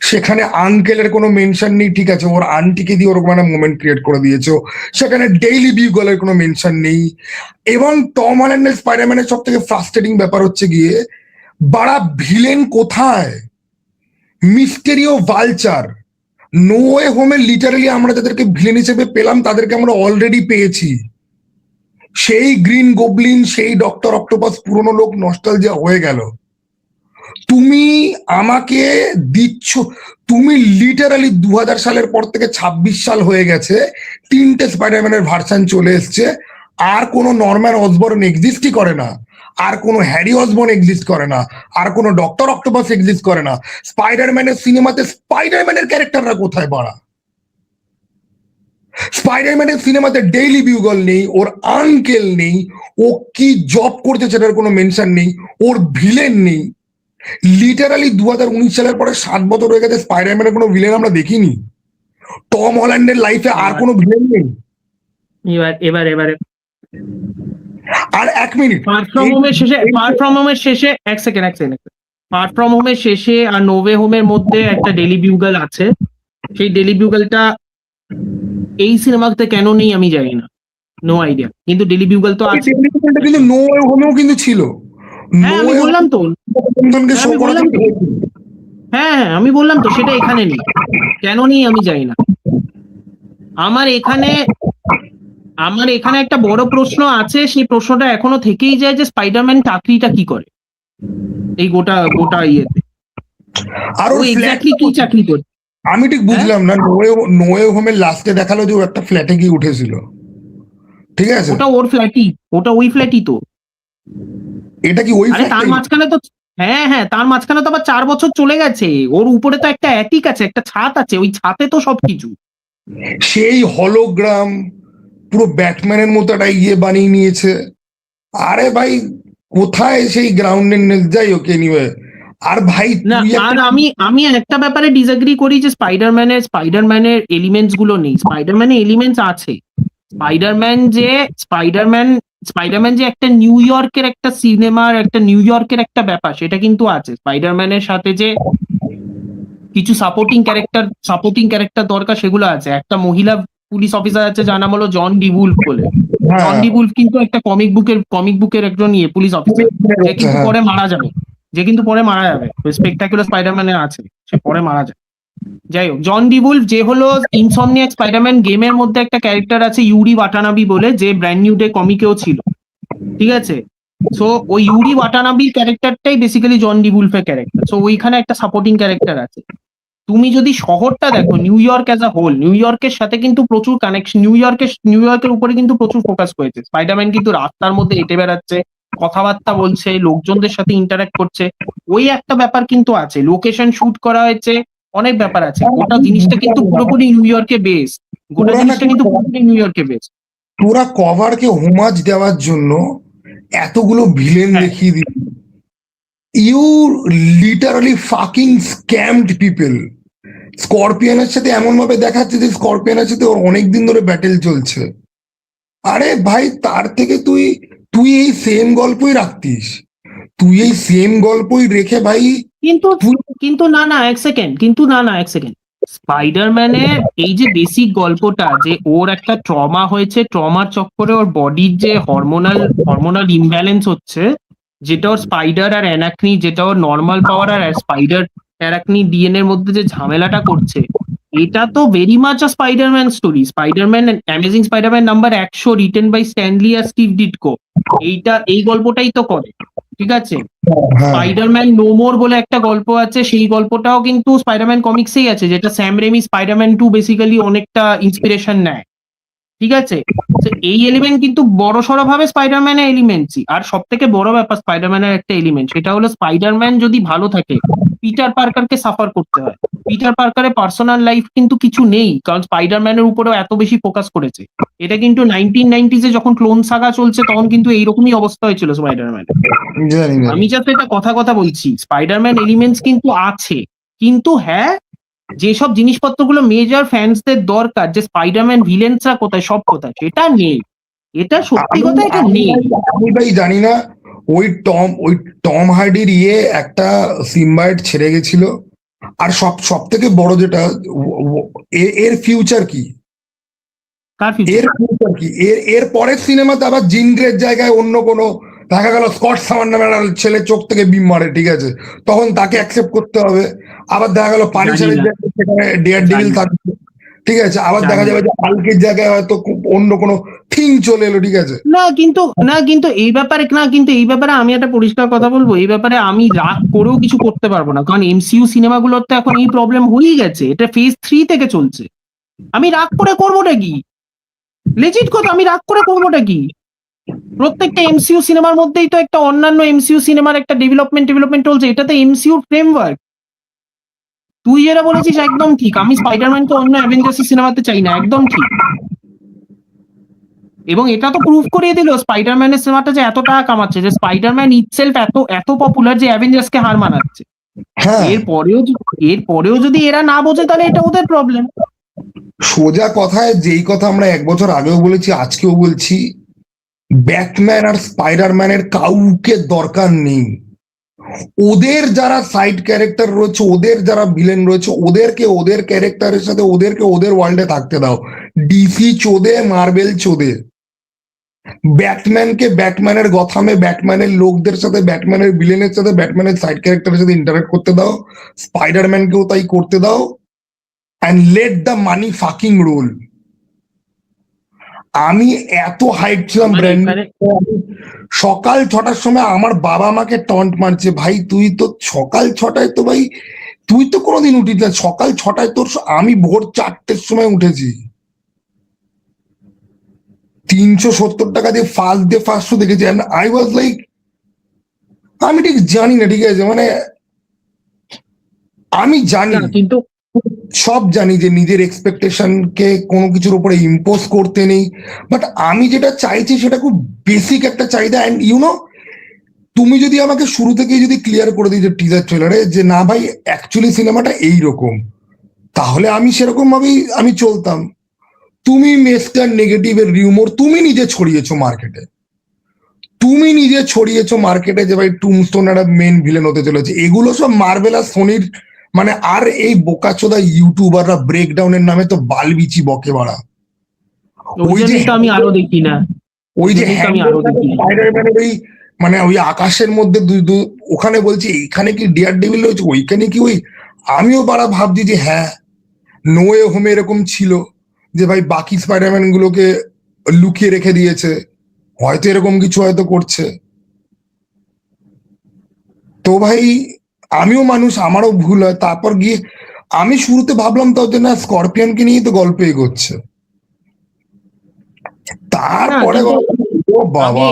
Speaker 2: সেখানে আঙ্কেলের কোনো মেনশন নেই, ঠিক আছে, ওর আন্টিকে দিয়ে ওরকম একটা মোমেন্ট ক্রিয়েট করে দিয়েছো, সেখানে ডেইলি বিউগলের কোনো মেনশন নেই। এবং টম হল্যান্ডের স্পাইডারম্যানের সব থেকে ফ্রাস্ট্রেটিং ব্যাপার হচ্ছে গিয়ে, বাড়া ভিলেন কোথায়? মিস্টেরিও ভালচার, নো ওয়ে হোমে লিটারালি আমরা যাদেরকে ভিলেন হিসেবে পেলাম তাদেরকে আমরা অলরেডি পেয়েছি। সেই গ্রিন গোবলিন, সেই ডক্টর অক্টোপাস পুরনো লোক নস্টালজিয়া হয়ে গেল। তুমি আমাকে দিচ্ছ, তুমি লিটারালি 2000 সালের পর থেকে 26 সাল হয়ে গেছে, 3টে স্পাইডারম্যানের ভার্সন চলে এসছে, আর কোনো নরম্যান অসবর্ন এক্সিস্টই করে না, আর কোনো হ্যারি অসবর্ন এক্সিস্ট করে না, আর কোনো ডক্টর অক্টোপাস এক্সিস্ট করে না। স্পাইডারম্যানের সিনেমাতে স্পাইডারম্যানের ক্যারেক্টাররা কোথায় বাড়া? স্পাইডারম্যানের সিনেমাতে ডেইলি বিউগল নেই, ওর আঙ্কেল নেই, ও কি জব করছে সেটার কোনো মেনশন নেই, ওর ভিলেন নেই। লিটারালি 2019 সালের পরে 7 বছর হয়ে গেছে, স্পাইডারম্যানের কোনো ভিলেন আমরা দেখিনি। টম হল্যান্ডের লাইফে আর কোনো ভিলেন নেই।
Speaker 3: এবারে
Speaker 2: আর 1 মিনিট,
Speaker 3: ফার ফ্রম হোমের শেষে এক সেকেন্ড ফার ফ্রম হোমের শেষে আর নোভে হোমের মধ্যে একটা ডেলি বিউগল আছে, সেই ডেলি বিউগলটা এই সিনেমাতে কেন নেই আমি জানি না, নো আইডিয়া, কিন্তু ডেলি বিউগল তো আছে।
Speaker 2: কিন্তু নো ওয়ে হোমেও কিন্তু ছিল।
Speaker 3: হ্যাঁ আমি বললাম তো, হ্যাঁ আমি বললাম তো, সেটা এখানে নেই, কেন নেই আমি জানি না। আমার এখানে একটা বড় প্রশ্ন আছে, সেই প্রশ্নটা এখনো থেকেই যায় যে স্পাইডারম্যান চাকরিটা কি করে এই গোটা ইয়েতে, আর ও এক্স্যাক্টলি কি চাকরি করে।
Speaker 2: আমি ঠিক বুঝলাম না, নোয়ে হোমের লাস্টে দেখালো যে ও একটা ফ্ল্যাটে গিয়ে উঠেছিল, ঠিক আছে,
Speaker 3: ওটা ওর ফ্ল্যাটই, ওই ফ্ল্যাটই তো।
Speaker 2: এটা কি ওই
Speaker 3: আরে তার মাঝখানে তো, হ্যাঁ তার মাঝখানে তো আবার 4 বছর চলে গেছে, ওর উপরে তো একটা অ্যাটিক আছে, একটা ছাদ আছে, ওই ছাদে তো সবকিছু।
Speaker 2: সেই হলোগ্রাম পুরো ব্যাটম্যানের মতো একটা ইয়ে বানিয়ে নিয়েছে। আরে ভাই কোথায় সেই গ্রাউন্ডেডনেস? যাই হোক, এনিওয়ে। আর ভাই
Speaker 3: না, আর আমি একটা ব্যাপারে ডিসএগ্রি করি যে স্পাইডারম্যানের এলিমেন্টস গুলো নেই। স্পাইডারম্যানের এলিমেন্টস আছে। স্পাইডারম্যান যে একটা নিউ ইয়র্কের একটা সিনেমার, একটা নিউ ইয়র্কের একটা ব্যাপার, সেটা কিন্তু আছে। স্পাইডারম্যানের সাথে যে কিছু সাপোর্টিং ক্যারেক্টার দরকার, সেগুলো আছে। একটা মহিলা পুলিশ অফিসার আছে যার নাম হলো জন ডিভুলফ বলে। জন ডিভুলফ কিন্তু একটা কমিক বুকের একজন পুলিশ অফিসার, যে কিন্তু পরে মারা যাবে, স্পেকটাকুলার স্পাইডারম্যানের আছে, সে পরে মারা যায়। যাই হোক, জন ডিভুলফ যে হলো ইনসমনিয়াক স্পাইডারম্যান গেমের মধ্যে একটা ক্যারেক্টার আছে ইউরি ওয়াটানাবি বলে, যে ব্র্যান্ড নিউ ডে কমিকেও ছিল, ঠিক আছে। সো ওই ইউরি ওয়াটানাবির ক্যারেক্টারটাই বেসিক্যালি জন ডিভুলফের ক্যারেক্টার। সো ওইখানে একটা সাপোর্টিং ক্যারেক্টার আছে। তুমি যদি শহরটা দেখো, New York as a whole, New ইয়র্কের সাথে কিন্তু প্রচুর কানেকশন, নিউ ইয়র্কের উপরে কিন্তু প্রচুর ফোকাস করেছে। স্পাইডারম্যান কিন্তু রাস্তার মধ্যে হেঁটে বেড়াচ্ছে, কথাবার্তা বলছে, লোকজনদের সাথে ইন্টারঅ্যাক্ট করছে, ওই একটা ব্যাপার কিন্তু আছে। লোকেশন শুট করা হয়েছে, অনেক ব্যাপার আছে। গোটা জিনিসটা কিন্তু পুরোপুরি নিউ ইয়র্কে বেস,
Speaker 2: তোরা কভারকে হোমাজ দেওয়ার জন্য এতগুলো ভিলেন দেখিয়ে দিবি। You literally fucking scammed people. স্করপিয়নের সাথে এমন ভাবে দেখাচ্ছে যে স্করপিয়নের সাথে ওর অনেকদিন ধরে ব্যাটেল চলছে। আরে ভাই, তার থেকে তুই এই সেম গল্পই রাখতিস, তুই এই সেম গল্পই রেখে ভাই।
Speaker 3: কিন্তু না এক সেকেন্ড, স্পাইডারম্যানের এই যে বেসিক গল্পটা, যে ওর একটা ট্রমা হয়েছে, ট্রমার চক্করে ওর বডির যে হরমোনাল ইমব্যালেন্স হচ্ছে, যেটা ওর স্পাইডার আর অ্যানাকনি, যেটা ওর নর্মাল পাওয়ার আর স্পাইডার অ্যারাকনি ডিএনএ এর মধ্যে যে ঝামেলাটা করছে, এটা তো very much a Spiderman story. Amazing Spiderman number 100 written by Stan Lee আর স্টিভ ডিটকো, এই গল্পটাই তো করে। ঠিক আছে?
Speaker 2: হ্যাঁ
Speaker 3: স্পাইডারম্যান নো মোর বলে একটা গল্প আছে, সেই গল্পটাও কিন্তু স্পাইডারম্যান কমিক্সেই আছে, যেটা স্যাম রেমি স্পাইডারম্যান 2 বেসিক্যালি অনেকটা ইন্সপিরেশন নেয়। ঠিক আছে? তো এই এলিমেন্ট কিন্তু বড়সড় ভাবে স্পাইডারম্যানের এলিমেন্টসই। আর সব থেকে বড় ব্যাপার স্পাইডারম্যানের একটা এলিমেন্ট, সেটা হলো স্পাইডারম্যান যদি ভালো থাকে, পিটার পার্কারকে সাফার করতে হয়। পিটার পার্কারের পার্সোনাল লাইফ কিন্তু কিছু নেই, কারণ স্পাইডারম্যানের উপরেও এত বেশি ফোকাস করেছে। এটা কিন্তু 1990s যখন ক্লোন সাগা চলছে তখন কিন্তু এইরকমই অবস্থা হয়েছিল স্পাইডারম্যান।
Speaker 2: জানি না।
Speaker 3: আমি জাস্ট এটা কথা বলছি, স্পাইডারম্যান এলিমেন্টস কিন্তু আছে, কিন্তু হ্যাঁ, যেসব জিনিসপত্রগুলো মেজর ফ্যান্সদের দরকার, যে স্পাইডারম্যান ভিলেন্সরা কোথায়, সব কোথায়, সেটা নেই। এটা সত্যি কথা, এটা নেই।
Speaker 2: আমি ভাই জানি না ওই টম হার্ডির একটা সিম্বায়েট ছেড়ে গেছিল। আর সব থেকে বড় যেটা, এর ফিউচার কি?
Speaker 3: কার future?
Speaker 2: এর ফিউচার কি? এর পরের সিনেমাতে আবার জিন গ্রের জায়গায় অন্য কোনো, দেখা গেল স্কট সামার নামে একটা ছেলে চোখ থেকে বিম মারে, ঠিক আছে, তখন তাকে অ্যাকসেপ্ট করতে হবে। আবার দেখা গেল পানিশারের
Speaker 3: জানি না।
Speaker 2: জায়গায় সেখানে ডেয়ার ডেভিল
Speaker 3: জানি না।
Speaker 2: থাকবে, ঠিক আছে, আবার
Speaker 3: জানি
Speaker 2: দেখা
Speaker 3: না।
Speaker 2: যাবে যে হাল্কের জায়গায় হয়তো অন্য কোনো থিং চলে এলো, ঠিক আছে।
Speaker 3: না কিন্তু এই ব্যাপারে আমি একটা পরিষ্কার কথা বলবো, এই ব্যাপারে আমি রাগ করেও কিছু করতে পারবো না, কারণ এমসিইউ সিনেমাগুলোর তো এখন এই প্রবলেম হয়েই গেছে, এটা ফেজ 3 থেকে চলছে। আমি রাগ করে করবোটা কি? লেজিট কথা, আমি রাগ করে করবোটা কি? প্রত্যেকটা এমসিইউ সিনেমার মধ্যেই তো একটা অন্যান্য এমসিইউ সিনেমার একটা ডেভেলপমেন্ট চলছে, এটা তো এমসিইউ ফ্রেমওয়ার্ক। তুই যেটা বলেছিস একদম ঠিক, আমি স্পাইডারম্যানকে অন্য অ্যাভেঞ্জার্স সিনেমাতে চাই না, একদম ঠিক। এবং এটা তো প্রুভ করিয়ে দিল স্পাইডারম্যানের সিনেমাটা যে এত টাকা কামাচ্ছে, যে স্পাইডারম্যান ইটসেলফ এত এত পপুলার যে অ্যাভেঞ্জার্সকে হার মানাচ্ছে।
Speaker 2: হ্যাঁ,
Speaker 3: এরপরেও যদি এরা না বোঝে, তাহলে এটা ওদের প্রবলেম।
Speaker 2: সোজা কথায় যেই কথা আমরা 1 বছর আগেও বলেছি, আজকেও বলছি, ব্যাটম্যান আর স্পাইডারম্যানের কাউকে দরকার নেই। ওদের যারা সাইড ক্যারেক্টার রয়েছে, ওদের যারা ভিলেন রয়েছে, ওদেরকে ওদের ক্যারেক্টারের সাথে ওদেরকে ওদের ওয়ার্ল্ডে থাকতে দাও। DC চোদে, marble চোদে। ব্যাটম্যানকে ব্যাটম্যানের গথামে, ব্যাটম্যানের লোকদের সাথে, ব্যাটম্যানের ভিলেনের সাথে, ব্যাটম্যানের সাইড ক্যারেক্টারের সাথে ইন্টারেক্ট করতে দাও। স্পাইডারম্যানকেও তাই করতে দাও, and let the money fucking roll. আমি এত হাইট ছিলাম
Speaker 3: আমার
Speaker 2: ব্র্যান্ড
Speaker 3: এখানে
Speaker 2: সকাল 6টার সময় আমার বাবা আমাকে টন্ট মারছে, ভাই তুই তো সকাল 6টায়, তো ভাই তুই তো কোনোদিন উঠিস না, সকাল 6টায় তোর, আমি ভোর 4টের সময় উঠেছি, 370 টাকা দিয়ে ফার্স্ট শো দেখেছি। আই ওয়াজ লাইক, আমি ঠিক জানি না, ঠিক আছে, মানে আমি জানি,
Speaker 3: না, কিন্তু
Speaker 2: সব জানি যে নিজের এক্সপেকটেশনকে কোনো কিছুর উপরে ইম্পোজ করতে নেই, বাট আমি যেটা চাইছি সেটা খুব বেসিক একটা চাহিদা। অ্যান্ড তুমি যদি আমাকে শুরু থেকেই যদি ক্লিয়ার করে দিই যে টিজার ট্রেলারে, যে না ভাই অ্যাকচুয়ালি সিনেমাটা এইরকম, তাহলে আমি সেরকম ভাবেই আমি চলতাম। তুমি মেস্টার নেগেটিভের রিউমোর তুমি নিজে ছড়িয়েছো মার্কেটে, যে ভাই টুমস্টোন একটা মেন ভিলেন হতে চলেছে। এগুলো সব মার্বেল আর সোনির, মানে আর এই বোকাচোদা ইউটিউবাররা ব্রেকডাউনের নামে তো বালবিচি বকে বাড়া।
Speaker 3: ওই জন্যই তো আমি আরো দেখি না।
Speaker 2: ওই যে
Speaker 3: জন্যই তো আমি আরো দেখি না।
Speaker 2: স্পাইডারম্যানের ওই, মানে ওই আকাশের মধ্যে ওখানে বলছি এইখানে কি ডিয়ার ডেভিল রয়েছে, ওইখানে কি ওই, আমিও বাড়া ভাবছি যে হ্যাঁ, নোয়ে হোমে এরকম ছিল যে ভাই বাকি স্পাইডারম্যান গুলোকে লুকিয়ে রেখে দিয়েছে, হয়তো এরকম কিছু হয়তো করছে। তো ভাই আমিও মানুষ, আমারও ভুল হয়। তারপর গিয়ে আমি শুরুতে ভাবলাম তাও যে না, স্করপিয়নকে নিয়েই তো গল্প এগোচ্ছে, তারপরে
Speaker 3: কিন্তু
Speaker 2: ও বাবা।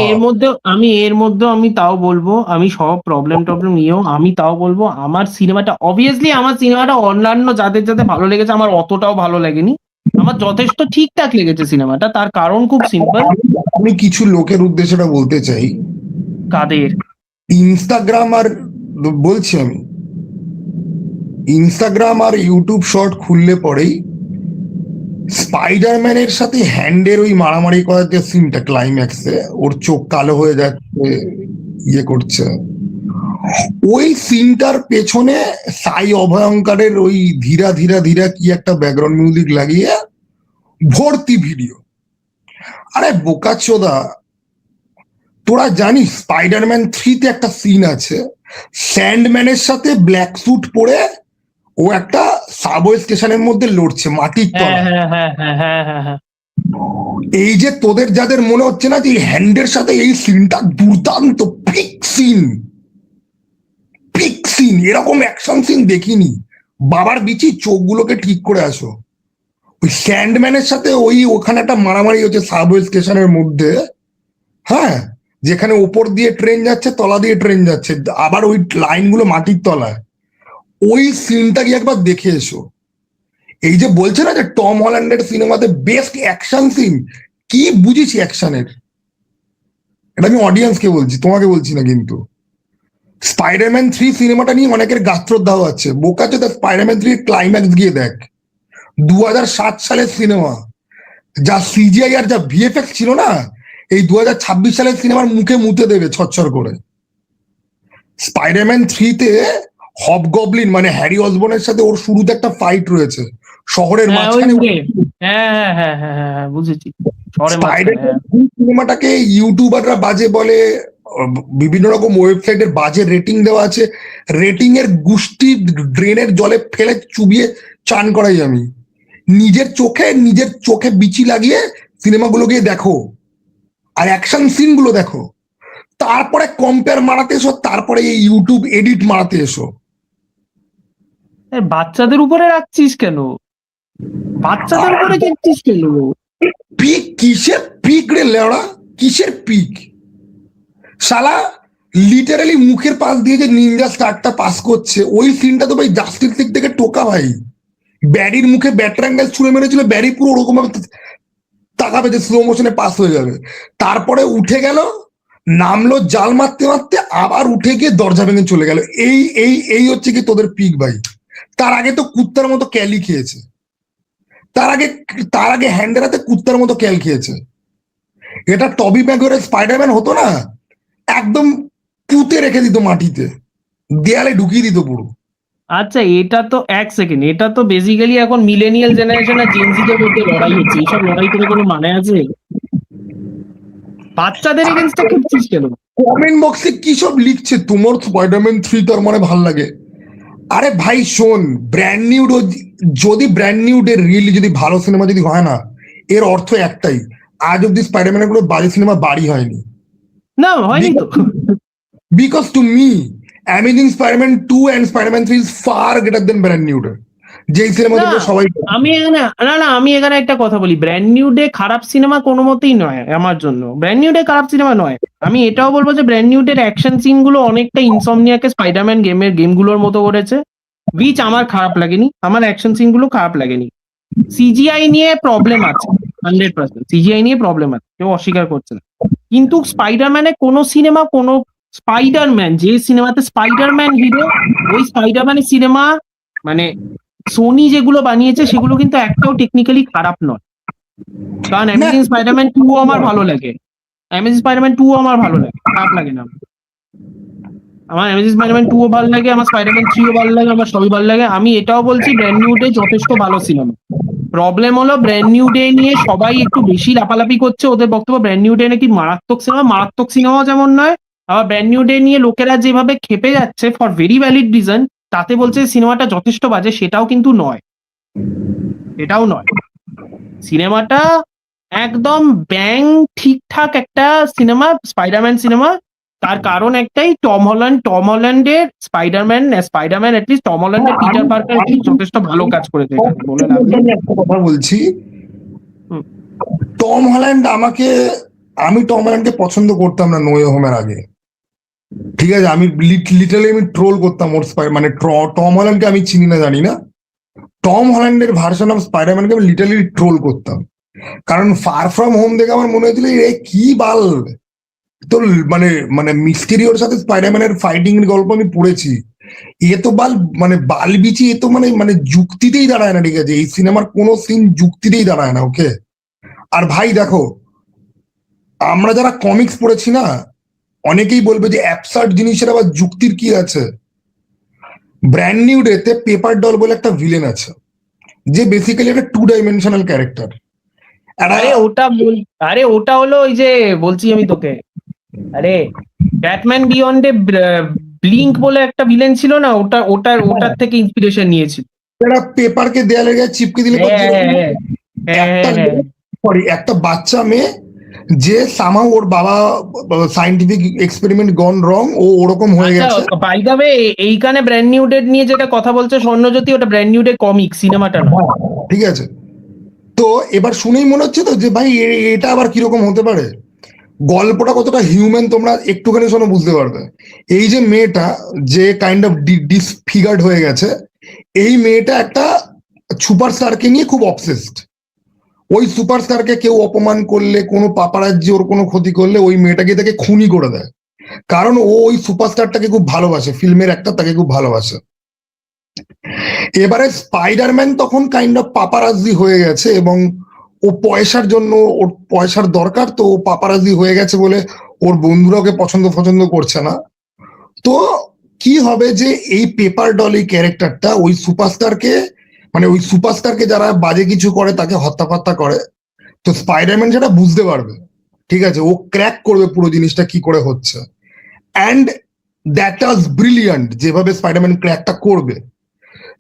Speaker 3: আমি এর মধ্যে আমি তাও বলবো, আমি সব প্রবলেম নিয়েও আমি তাও বলবো, আমার সিনেমাটা অন্যান্য যাদের যাদের ভালো লেগেছে, আমার অতটাও ভালো লাগেনি। আমার যথেষ্ট ঠিকঠাক লেগেছে সিনেমাটা, তার কারণ খুব সিম্পল।
Speaker 2: আমি কিছু লোকের উদ্দেশ্যে বলতে চাই,
Speaker 3: কাদের?
Speaker 2: ইনস্টাগ্রাম আর, বলছি আমি, ইনস্টাগ্রাম আর ইউটিউব শর্ট খুললে পরেই স্পাইডারম্যানের সাথে হ্যান্ডের ওই মারামারি করার যে সিনটা ক্লাইম্যাক্সে, ওর চোখ কালো হয়ে যাচ্ছে, ইয়ে করছে, ওই সিনটার পেছনে সাই অভয়ঙ্করের ওই ধীরা ধীরা ধীরা কি একটা ব্যাকগ্রাউন্ড মিউজিক লাগিয়ে ভর্তি ভিডিও। আরে বোকাচোদা, তোরা জানিস স্পাইডারম্যান 3-তে একটা সিন আছে, স্যান্ডম্যানের সাথে ব্ল্যাক স্যুট পরে ও একটা সাবওয়ে স্টেশনের মধ্যে লড়ছে মাটির
Speaker 3: হ্যাঁ
Speaker 2: তলায়।
Speaker 3: হ্যাঁ হ্যাঁ হ্যাঁ হ্যাঁ হ্যাঁ হ্যাঁ
Speaker 2: এই যে তোদের যাদের মনে হচ্ছে না যে এই হ্যান্ডের সাথে এই সিনটা দুর্দান্ত পিক সিন, এরকম অ্যাকশন সিন দেখিনি। বাবার বিচি চোখগুলোকে ঠিক করে আসো। ওই স্যান্ডম্যানের সাথে ওখানে একটা মারামারি হচ্ছে সাবওয়ে স্টেশনের মধ্যে, হ্যাঁ, যেখানে উপর দিয়ে ট্রেন যাচ্ছে, তলা দিয়ে ট্রেন যাচ্ছে, আবার ওই লাইনগুলো মাটির তলায়, ওই সিনটা কি একবার দেখে এসো। এই যে বলছে না যে টম হল্যান্ডের সিনেমাতে বেস্ট অ্যাকশন সিন, কি বুঝেছি অ্যাকশনের, এটা আমি অডিয়েন্সকে বলছি, তোমাকে বলছি না। কিন্তু স্পাইডারম্যান 3 সিনেমাটা নিয়ে অনেকের গাত্রদাহ আছে, বোকা চোদা। স্পাইডারম্যান 3 ক্লাইম্যাক্স গিয়ে দেখ, 2007 সালের সিনেমা, যা সিজিআই আর যা ভিএফএক্স ছিল না, এই 2026 সালের সিনেমার মুখে মুতে দেবে ছচ্ছর করে। স্পাইডারম্যান 3-তে হবগবলিন মানে হ্যারি অসবর্নের সাথে ওর শুরুতে একটা ফাইট রয়েছে শহরের
Speaker 3: হ্যাঁ ওই
Speaker 2: মাঝখানে।
Speaker 3: হ্যাঁ বুঝেছি, শহরের মাঝখানে,
Speaker 2: স্পাইডারম্যান
Speaker 3: হ্যাঁ।
Speaker 2: সিনেমাটাকে ইউটিউবাররা বাজে বলে, বিভিন্ন রকম ওয়েবসাইটের বাজে রেটিং দেওয়া আছে, রেটিং এর গুষ্টি ড্রেনের জলে ফেলে চুবিয়ে চান করাই আমি। নিজের চোখে বিচি লাগিয়ে সিনেমাগুলো গিয়ে দেখো, আর অ্যাকশন সিন গুলো দেখো, তারপরে কম্পেয়ার মারাতে এসো, তারপরে এই ইউটিউব এডিট মারাতে এসো।
Speaker 3: বাচ্চাদের উপরে রাখছিস কেন? বাচ্চাদের উপরে রাখছিস কেন?
Speaker 2: পিক কিসের পিক রে লেওড়া, কিসের পিক? শালা লিটারালি মুখের পাশ দিয়ে যে নিনজা স্টারটা পাস করছে, ওই সিনটা তো ভাই জাস্টিস লিগ থেকে টোকা ভাই। ব্যারির মুখে ব্যাটরাঙ্গেল ছুঁড়ে মেরেছিল, ব্যারি পুরো ওরকম ভাবে তাকাবে যে স্লো মোশনে পাস হয়ে যাবে। তারপরে উঠে গেল, নামলো জাল মারতে মারতে, আবার উঠে গিয়ে দরজা ভেঙে চলে গেল। এই এই এই হচ্ছে কি তোদের পিক ভাই। তার আগে তো কুত্তার মতো ক্যালি খেয়েছে, তার আগে হ্যান্ডের হাতে কুত্তার মতো ক্যাল খেয়েছে। এটা টবি ম্যাগুয়ারের স্পাইডারম্যান হতো না, একদম পুঁতে রেখে দিত মাটিতে, দেয়ালে ঢুকিয়ে দিত পুরো।
Speaker 3: আচ্ছা, এটা তো এক সেকেন্ড, এটা তো বেসিক্যালি এখন মিলেনিয়াল জেনারেশন আর জেনজিদের মধ্যে লড়াই হচ্ছে। এইসব লড়াই করে কোনো মানে আছে? বাচ্চাদের এগেনস্টে করছিস কেন?
Speaker 2: কমেন্ট বক্সে কি সব লিখছে, তোমার স্পাইডারম্যান 3 তার মানে ভাল লাগে। আরে ভাই শোন, ব্র্যান্ড নিউ, যদি ব্র্যান্ড নিউ ডে রিয়েলি যদি ভালো সিনেমা যদি হয় না, এর অর্থ একটাই, আজ অব্দি স্পাইডারম্যানের কোনো বাজে সিনেমা বাড়ি হয়নি।
Speaker 3: না হয়নি তো।
Speaker 2: Because to me amazing Spiderman 2 and Spiderman 3 is far greater than brand new day, যেই সিনেমা
Speaker 3: না,
Speaker 2: সবাই।
Speaker 3: আমি এখানে একটা কথা বলি, ব্র্যান্ড নিউ ডে খারাপ সিনেমা কোনো মতেই নয় আমার জন্য। ব্র্যান্ড নিউ ডে খারাপ সিনেমা নয়। আমি এটাও বলবো যে ব্র্যান্ড নিউ ডের অ্যাকশন সিন গুলো অনেকটা ইনসমনিয়াকে স্পাইডারম্যান গেমগুলোর মতো করেছে, উইচ আমার খারাপ লাগেনি। আমার অ্যাকশন সিন গুলো খারাপ লাগেনি। সিজিআই নিয়ে প্রবলেম আছে, 100% সিজিআই নিয়ে প্রবলেম আছে, কেউ অস্বীকার করছে না। কিন্তু স্পাইডারম্যানে কোনো সিনেমা, কোনো স্পাইডারম্যান, যে সিনেমাতে স্পাইডারম্যান হিরো, ওই স্পাইডারম্যানের সিনেমা মানে সোনি যেগুলো বানিয়েছে সেগুলো কিন্তু একটাও টেকনিক্যালি খারাপ নয়। কারণ অ্যামেজিং স্পাইডারম্যান 2 আমার ভালো লাগে, অ্যামেজিং স্পাইডারম্যান 2 আমার ভালো লাগে, খারাপ লাগে না। আমার অ্যামেজিং স্পাইডারম্যান 2 ও ভালো লাগে, আমার স্পাইডারম্যান 3 ও ভালো লাগে, আমার সবই ভালো লাগে। আমি এটাও বলছি ব্র্যান্ড নিউ ডে যথেষ্ট ভালো সিনেমা। প্রবলেম হলো ব্র্যান্ড নিউ ডে নিয়ে সবাই একটু বেশি লাপালাপি করছে। ওদের বক্তব্য ব্র্যান্ড নিউ ডে নাকি মারাত্মক সিনেমা যেমন নয়, আবার ব্র্যান্ড নিউ ডে নিয়ে লোকেরা যেভাবে খেপে যাচ্ছে ফর ভেরি ভ্যালিড রিজন, তাতে বলছে সিনেমাটা যথেষ্ট বাজে, সেটাও কিন্তু নয়, এটাও নয়। সিনেমাটা একদম ব্যাং ঠিকঠাক একটা সিনেমা, স্পাইডারম্যান সিনেমা। তার কারণ একটাই, টম হল্যান্ডের স্পাইডারম্যান অ্যাটলিস্ট টম হল্যান্ডের পিটার পার্কার যথেষ্ট ভালো কাজ করেছে, এটা বলে লাভ নেই।
Speaker 2: একটা কথা বলছি,
Speaker 3: হুম।
Speaker 2: টম হল্যান্ড আমি টম হল্যান্ডকে পছন্দ করতাম না নো ওয়ে হোমের আগে, ঠিক আছে? আমি লিটারালি আমি ট্রোল করতাম ওর মানে টম হল্যান্ডকে আমি চিনি না, জানি না। টম হল্যান্ডের ভার্সন অফ স্পাইডারম্যানকে আমি লিটারালি ট্রোল করতাম, কারণ ফার ফ্রম হোম দেখে আমার মনে হয়েছিল এ কি বাল, তো মানে মানে মিস্টেরিওর সাথে স্পাইডারম্যানের ফাইটিং গল্প আমি পড়েছি, এ তো বাল বিচি, এ তো মানে যুক্তিতেই দাঁড়ায় না, ঠিক আছে? এই সিনেমার কোনো সিন যুক্তিতেই দাঁড়ায় না, ওকে? আর ভাই দেখো, আমরা যারা কমিক্স পড়েছি না, অনেকেই বলবে যে অ্যাবসার্ড জিনিসের আবার যুক্তির কি আছে। ব্র্যান্ড নিউ ডেতে পেপার ডল বলে একটা ভিলেন আছে, যে বেসিক্যালি একটা 2 ডাইমেনশনাল ক্যারেক্টার।
Speaker 3: আরে ওটা হলো ওই যে বলছি আমি তোকে, আরে ব্যাটম্যান বিয়ন্ডে ব্লিঙ্ক বলে একটা ভিলেন ছিল না, ওটার থেকে ইন্সপিরেশন নিয়েছিল।
Speaker 2: পেপারকে দেয়ালে গায়ে চিপকে দিলে
Speaker 3: হ্যাঁ, হ্যাঁ, হ্যাঁ, হ্যাঁ, হ্যাঁ।
Speaker 2: সরি একটা বাচ্চা মেয়ে যে সামা ওর বাবা সাইন্টিফিক এক্সপেরিমেন্ট গন রং ও ওরকম হয়ে গেছে।
Speaker 3: আচ্ছা বাই দ্য ওয়ে, এইখানে ব্র্যান্ড নিউ ডে নিয়ে যেটা কথা বলছে স্বর্ণজ্যোতি, ওটা ব্র্যান্ড নিউ ডে কমিক, সিনেমাটা না।
Speaker 2: ঠিক আছে, তো এবার শুনেই মনে হচ্ছে তো যে ভাই এটা আবার কিরকম হতে পারে, গল্পটা কতটা হিউম্যান তোমরা একটুখানি শোনো বুঝতে পারবে। এই যে মেয়েটা যে কাইন্ড অফ ডিসফিগার্ড হয়ে গেছে, এই মেয়েটা একটা সুপারস্টারকে নিয়ে খুব অবসেসড। ওই সুপারস্টারকে কেউ অপমান করলে, কোনো পাপারাজ্জি ওর কোনো ক্ষতি করলে, ওই মেয়েটাকে তাকে খুনি করে দেয়, কারণ ও ওই সুপারস্টারটাকে খুব ভালোবাসে, ফিল্মের একটা তাকে খুব ভালোবাসে। এবারে স্পাইডারম্যান তখন কাইন্ড অফ পাপারাজ্জি হয়ে গেছে এবং ও পয়সার জন্য, ওর পয়সার দরকার, তো ও পাপারাজি হয়ে গেছে বলে ওর বন্ধুরা ওকে পছন্দ করছে না। তো কি হবে যে এই পেপার ডলি ক্যারেক্টারটা ওই সুপারস্টারকে, মানে ওই সুপারস্টারকে যারা বাজে কিছু করে তাকে হত্যা করে, তো স্পাইডারম্যান সেটা বুঝতে পারবে, ঠিক আছে, ও ক্র্যাক করবে পুরো জিনিসটা কি করে হচ্ছে। অ্যান্ড দ্যাট ওয়াজ ব্রিলিয়ান্ট যেভাবে স্পাইডারম্যান ক্র্যাকটা করবে।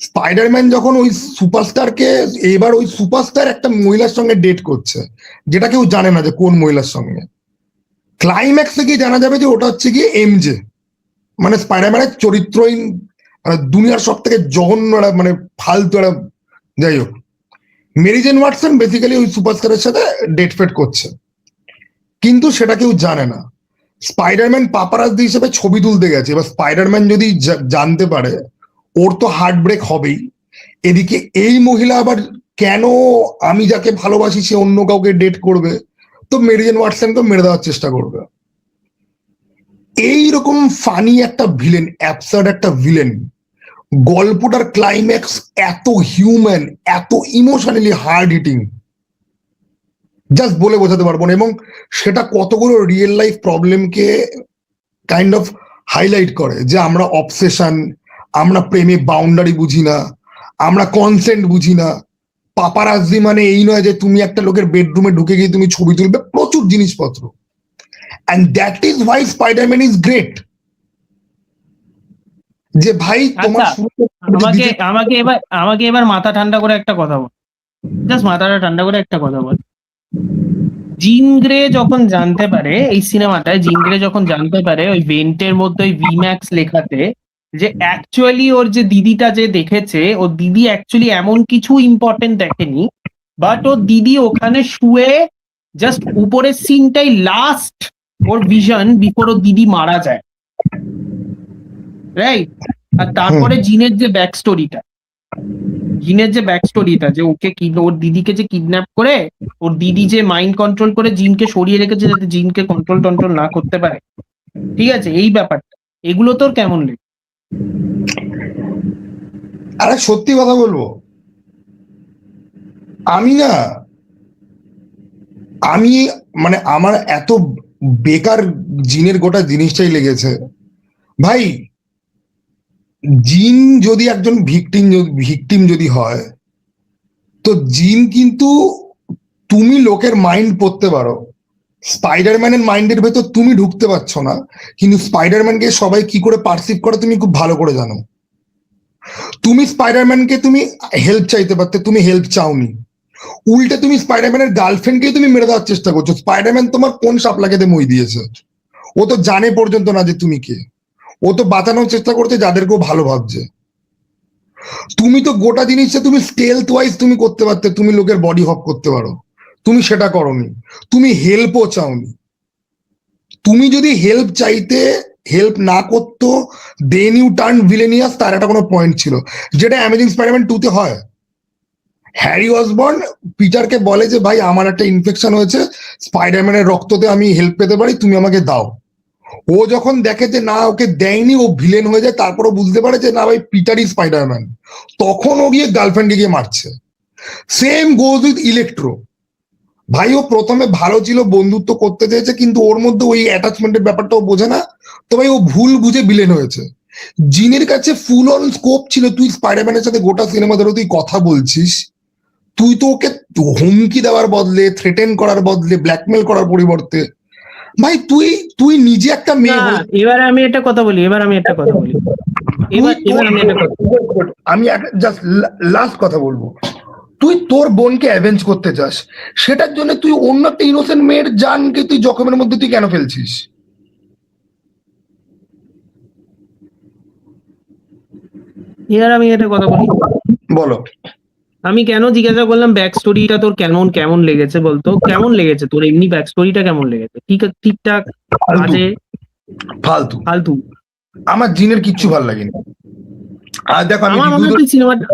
Speaker 2: স্পাইডারম্যান যখন ওই সুপারস্টারকে, এবার ওই সুপারস্টার একটা মহিলার সঙ্গে ডেট করছে, যেটা কেউ জানে না যে কোন মহিলার সঙ্গে। ক্লাইম্যাক্সে গিয়ে জানা যাবে যে ওটা হচ্ছে গিয়ে এমজে, মানে স্পাইডারম্যানের চরিত্রহীন, মানে দুনিয়ার সব থেকে জঘন্য মানে ফালতু একটা, যাই হোক, মেরি জেন ওয়াটসন বেসিক্যালি ওই সুপারস্টারের সাথে ডেট ফেট করছে, কিন্তু সেটা কেউ জানে না। স্পাইডারম্যান পাপারাজ্জি হিসেবে ছবি তুলতে গেছে, এবার স্পাইডারম্যান যদি জানতে পারে, ওর তো হার্ট ব্রেক হবেই। এদিকে এই মহিলা আবার কেন আমি যাকে ভালোবাসি সে অন্য কাউকে ডেট করবে, তো মেরি জেন ওয়াটসনকে মেরে দেওয়ার চেষ্টা করবে। এইরকম ফানি একটা ভিলেন, অ্যাবসার্ড একটা ভিলেন, গল্পটার ক্লাইম্যাক্স এত হিউম্যান, এত ইমোশনালি হার্ড হিটিং, জাস্ট বলে বোঝাতে পারবো না। এবং সেটা কতগুলো রিয়েল লাইফ প্রবলেমকে কাইন্ড অফ হাইলাইট করে, যে আমরা অবসেশন, আমরা প্রেমে বাউন্ডারি বুঝি না, আমরা কনসেন্ট বুঝি না। পাপারাজ্জি মানে এই নয় যে তুমি একটা লোকের বেডরুমে ঢুকে গিয়ে তুমি ছবি তুলবে, প্রচুর জিনিসপত্র। And that is why Spiderman is great. যে ভাই তোমার
Speaker 3: আমাকে এবার মাথা ঠান্ডা করে একটা কথা বল, জাস্ট মাথাটা ঠান্ডা করে একটা কথা বল। জিন গ্রে যখন জানতে পারে, এই সিনেমাটায় জিন গ্রে যখন জানতে পারে ওই ভেন্টের মধ্যে ওই ভিম্যাক্স লেখাতে, যে অ্যাকচুয়ালি ওর যে দিদিটা যে দেখেছে, ওর দিদি অ্যাকচুয়ালি এমন কিছু ইম্পর্টেন্ট দেখেনি, বাট ওর দিদি ওখানে শুয়ে জাস্ট উপরের সিনটাই লাস্ট ওর ভিশন বিফোর ওর দিদি মারা যায়, রাইট? আর তারপরে জিনের যে ব্যাক স্টোরিটা, যে ওকে ওর দিদিকে যে কিডন্যাপ করে ওর দিদি যে মাইন্ড কন্ট্রোল করে জিনকে সরিয়ে রেখেছে যাতে জিনকে কন্ট্রোল না করতে পারে, ঠিক আছে, এই ব্যাপারটা, এগুলো তোর কেমন লাগে?
Speaker 2: আরে সত্যি কথা বলবো, আমি মানে আমার এত বেকার জিনের গোটা জিনিসটাই লেগেছে। ভাই জিন যদি একজন ভিকটিম যদি হয়, তো জিন কিন্তু, তুমি লোকের মাইন্ড পড়তে পারো, স্পাইডারম্যানের মাইন্ডের ভেতর তুমি ঢুকতে পারছো না, কিন্তু স্পাইডারম্যানকে সবাই কি করে পারসিভ করে তুমি খুব ভালো করে জানো। তুমি স্পাইডারম্যানকে তুমি হেল্প চাইতে পারতে, তুমি হেল্প চাওনি, উল্টে তুমি স্পাইডারম্যানের গার্লফ্রেন্ডকে তুমি মেরে দেওয়ার চেষ্টা করছো। স্পাইডারম্যান তোমার কোন সাপলাকে মই দিয়েছে? ও তো জানে পর্যন্ত না যে তুমি কে। ও তো বাঁচানোর চেষ্টা করছে যাদেরকেও ভালো ভাবছে। তুমি তো গোটা জিনিসটা তুমি স্টেলথ ওয়াইজ তুমি করতে পারতে, তুমি লোকের বডি হপ করতে পারো, তুমি সেটা করনি। তুমি হেল্পও চাওনি। তুমি যদি হেল্প চাইতে, হেল্প না করতো, দেন ইউ টার্ন ভিলেনিয়াস, তার একটা কোনো পয়েন্ট ছিল, যেটা অ্যামেজিং স্পাইডারম্যান 2 তে হয়। হ্যারি অসবর্ন পিটারকে বলে যে ভাই আমার একটা ইনফেকশন হয়েছে, স্পাইডারম্যানের রক্ততে আমি হেল্প পেতে পারি, তুমি আমাকে দাও। ও যখন দেখে যে না ওকে দেয়নি, ও ভিলেন হয়ে যায়, তারপরও বুঝতে পারে যে না ভাই পিটারই স্পাইডারম্যান, তখন ও গিয়ে গার্লফ্রেন্ডকে গিয়ে মারছে। Same goes with electro. ভাই ও প্রথমে ভালো ছিল, বন্ধুত্ব করতে চেয়েছে, কিন্তু ওর মধ্যে ওই অ্যাটাচমেন্টের ব্যাপারটা ও বোঝে না, তো ভাই ও ভুল বুঝে ভিলেন হয়েছে। জিনের কাছে ফুল অন স্কোপ ছিল, তুই স্পাইডারম্যানের সাথে গোটা সিনেমা ধরে তুই কথা বলছিস, তুই তো ওকে হুমকি দেওয়ার বদলে, থ্রেটেন করার বদলে, ব্ল্যাকমেল করার পরিবর্তে, ভাই তুই নিজে একটা মেয়ে।
Speaker 3: এবার আমি একটা কথা বলি, আমি জাস্ট
Speaker 2: লাস্ট কথা বলবো, তুই তোর বোনকে অ্যাভেঞ্জ করতে চাস, সেটার জন্য তুই অন্য একটা ইনোসেন্ট মেয়ের জানকে তুই জখমের মধ্যে তুই কেন ফেলছিস?
Speaker 3: এবার আমি একটা কথা বলি,
Speaker 2: বলো।
Speaker 3: আমি কেন জিজ্ঞাসা করলাম ব্যাক স্টোরিটা তোর কেমন কেমন লেগেছে বলতো, কেমন লেগেছে তোর এমনি ব্যাক স্টোরিটা কেমন লেগেছে? ঠিকঠাক,
Speaker 2: ফালতু
Speaker 3: বাজে,
Speaker 2: ফালতু।
Speaker 3: ফালতু?
Speaker 2: আমার জিনের কিচ্ছু ভাল লাগেনি। আর দেখো আমি
Speaker 3: আমার মনে হয়
Speaker 2: রিভিউ,
Speaker 3: তুই সিনেমাটা,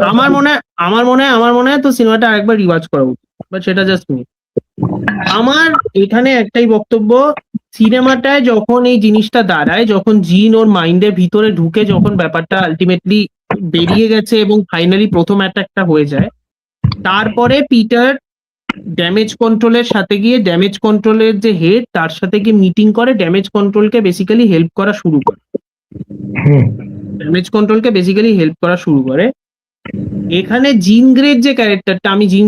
Speaker 3: আমার মনে হয় তো সিনেমাটা আরেকবার রিওয়াচ করা উচিত, বাট সেটা জাস্ট মি। আমার এখানে একটাই বক্তব্য, সিনেমাটায় যখন এই জিনিসটা দাঁড়ায়, যখন জিন ওর মাইন্ডের ভিতরে ঢুকে, যখন ব্যাপারটা আলটিমেটলি বেরিয়ে গেছে এবং ফাইনালি প্রথম অ্যাটাকটা হয়ে যায়, তারপরে পিটার ড্যামেজ কন্ট্রোলের সাথে গিয়ে, ড্যামেজ কন্ট্রোলের যে হেড তার সাথে গিয়ে মিটিং করে, ড্যামেজ কন্ট্রোলকে বেসিক্যালি হেল্প করা শুরু করে, ড্যামেজ কন্ট্রোলকে বেসিক্যালি হেল্প করা শুরু করে। এখানে জিন গ্রের যে ক্যারেক্টারটা, আমি জিন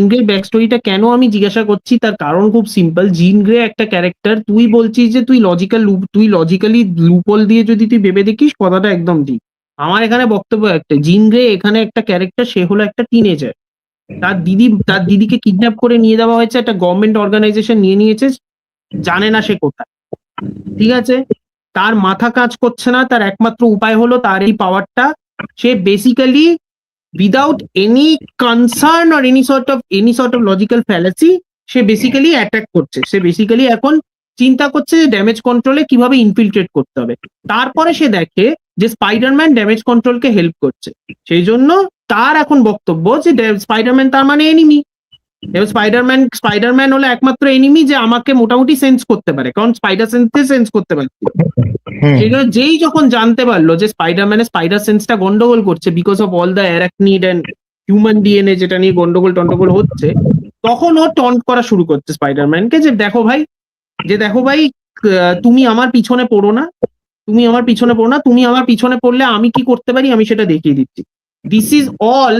Speaker 3: গ্রের ব্যাক স্টোরিটা কেন আমি জিজ্ঞাসা করছি, তার কারণ খুব সিম্পল। জিন গ্রে একটা ক্যারেক্টার, তুই বলছিস যে তুই লজিক্যালি লুপোল দিয়ে যদি তুই ভেবে দেখিস, কথাটা একদম ঠিক। আমার এখানে বক্তব্য একটা, জিন গ্রে এখানে একটা ক্যারেক্টার, সে হলো একটা টিনেজার। তার দিদিকে কিডন্যাপ করে নিয়ে যাওয়া হয়েছে, একটা গভর্নমেন্ট অর্গানাইজেশন নিয়ে নিয়েছে, জানে না সে কোথায়, ঠিক আছে? তার মাথা কাজ করছে না, তার একমাত্র উপায় হলো তার এই পাওয়ারটা, সে basically without any concern or any sort of logical fallacy, সে বেসিক্যালি অ্যাটাক করছে। সে বেসিক্যালি এখন চিন্তা করছে যে ড্যামেজ কন্ট্রোলে কিভাবে ইনফিলট্রেট করতে হবে। তারপরে সে দেখে যে স্পাইডারম্যান ড্যামেজ কন্ট্রোলকে হেল্প করছে, সেই জন্য তার এখন বক্তব্য যে স্পাইডারম্যান তার মানে এনিমি। এবার স্পাইডারম্যান হলো একমাত্র এনিমি যে আমাকে মোটামুটি সেন্স করতে পারে, কারণ স্পাইডার সেন্সে সেন্স করতে পারে। সেই জন্য যেই যখন জানতে পারলো যে স্পাইডারম্যানের স্পাইডার সেন্সটা গন্ডগোল করছে, because of all the arachnid and human DNA যেটা নিয়ে গন্ডগোল হচ্ছে, তখন ও টন্ট করা শুরু করছে স্পাইডারম্যানকে যে দেখো ভাই, তুমি আমার পিছনে পড়ো না, তুমি আমার পিছনে পড়লে আমি কি করতে পারি আমি সেটা দেখিয়ে দিচ্ছি। This is all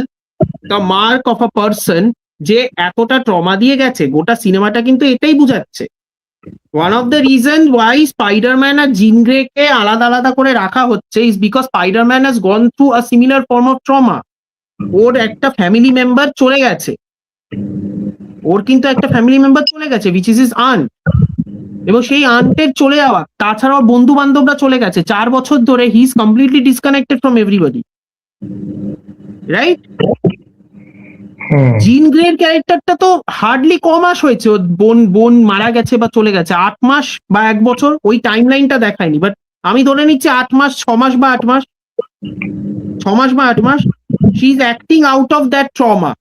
Speaker 3: the mark of a person যে এতটা ট্রমা দিয়ে গেছে। গোটা সিনেমাটা কিন্তু এটাই বুঝাচ্ছে। One of the reason why Spiderman আর জিন গ্রেকে আলাদা আলাদা করে রাখা হচ্ছে is because Spiderman has gone through a similar form of trauma. ওর একটা ফ্যামিলি মেম্বার চলে গেছে, উইচ ইজ হিজ আন্ট, এবং সেই আন্টের চলে যাওয়া, তাছাড়াও বন্ধু বান্ধবরা চলে গেছে। 4 বছর ধরে he is completely disconnected from everybody, right? জিন গ্রের ক্যারেক্টারটা তো হার্ডলি ক মাস হয়েছে ওর বোন মারা গেছে বা চলে গেছে, 8 মাস বা 1 বছর, ওই টাইম লাইনটা দেখায়নি, বাট আমি ধরে নিচ্ছি 8 মাস, 6 মাস বা 8 মাস, 6 মাস বা 8 মাস। She is acting out of that trauma,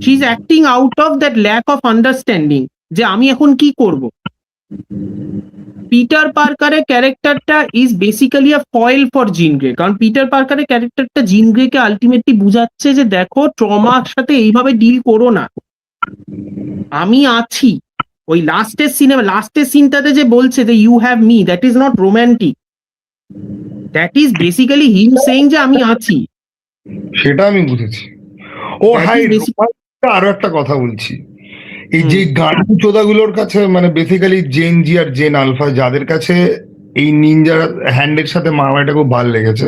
Speaker 3: she is acting out of that lack of understanding যে আমি এখন কি করব। পিটার পার্কারের ক্যারেক্টারটা is basically a foil for Jean Grey, কারণ পিটার পার্কারের ক্যারেক্টারটা জিন গ্রেকে আলটিমেটলি বুঝাচ্ছে যে দেখো, ট্রমার সাথে এইভাবে ডিল করো না, আমি আছি। ওই লাস্টের সিনটাতে যে বলছে যে you have me, that is not romantic, that is basically him saying যে আমি আছি।
Speaker 2: সেটা আমি বুঝেছি। ও হাই, আরো একটা কথা বলছি, এই যে গান্ডু চোদাগুলোর কাছে, মানে বেসিক্যালি জেন জি আর জেন আলফা, যাদের কাছে এই নিনজার হ্যান্ডের সাথে মারামারিটা খুব ভালো লেগেছে,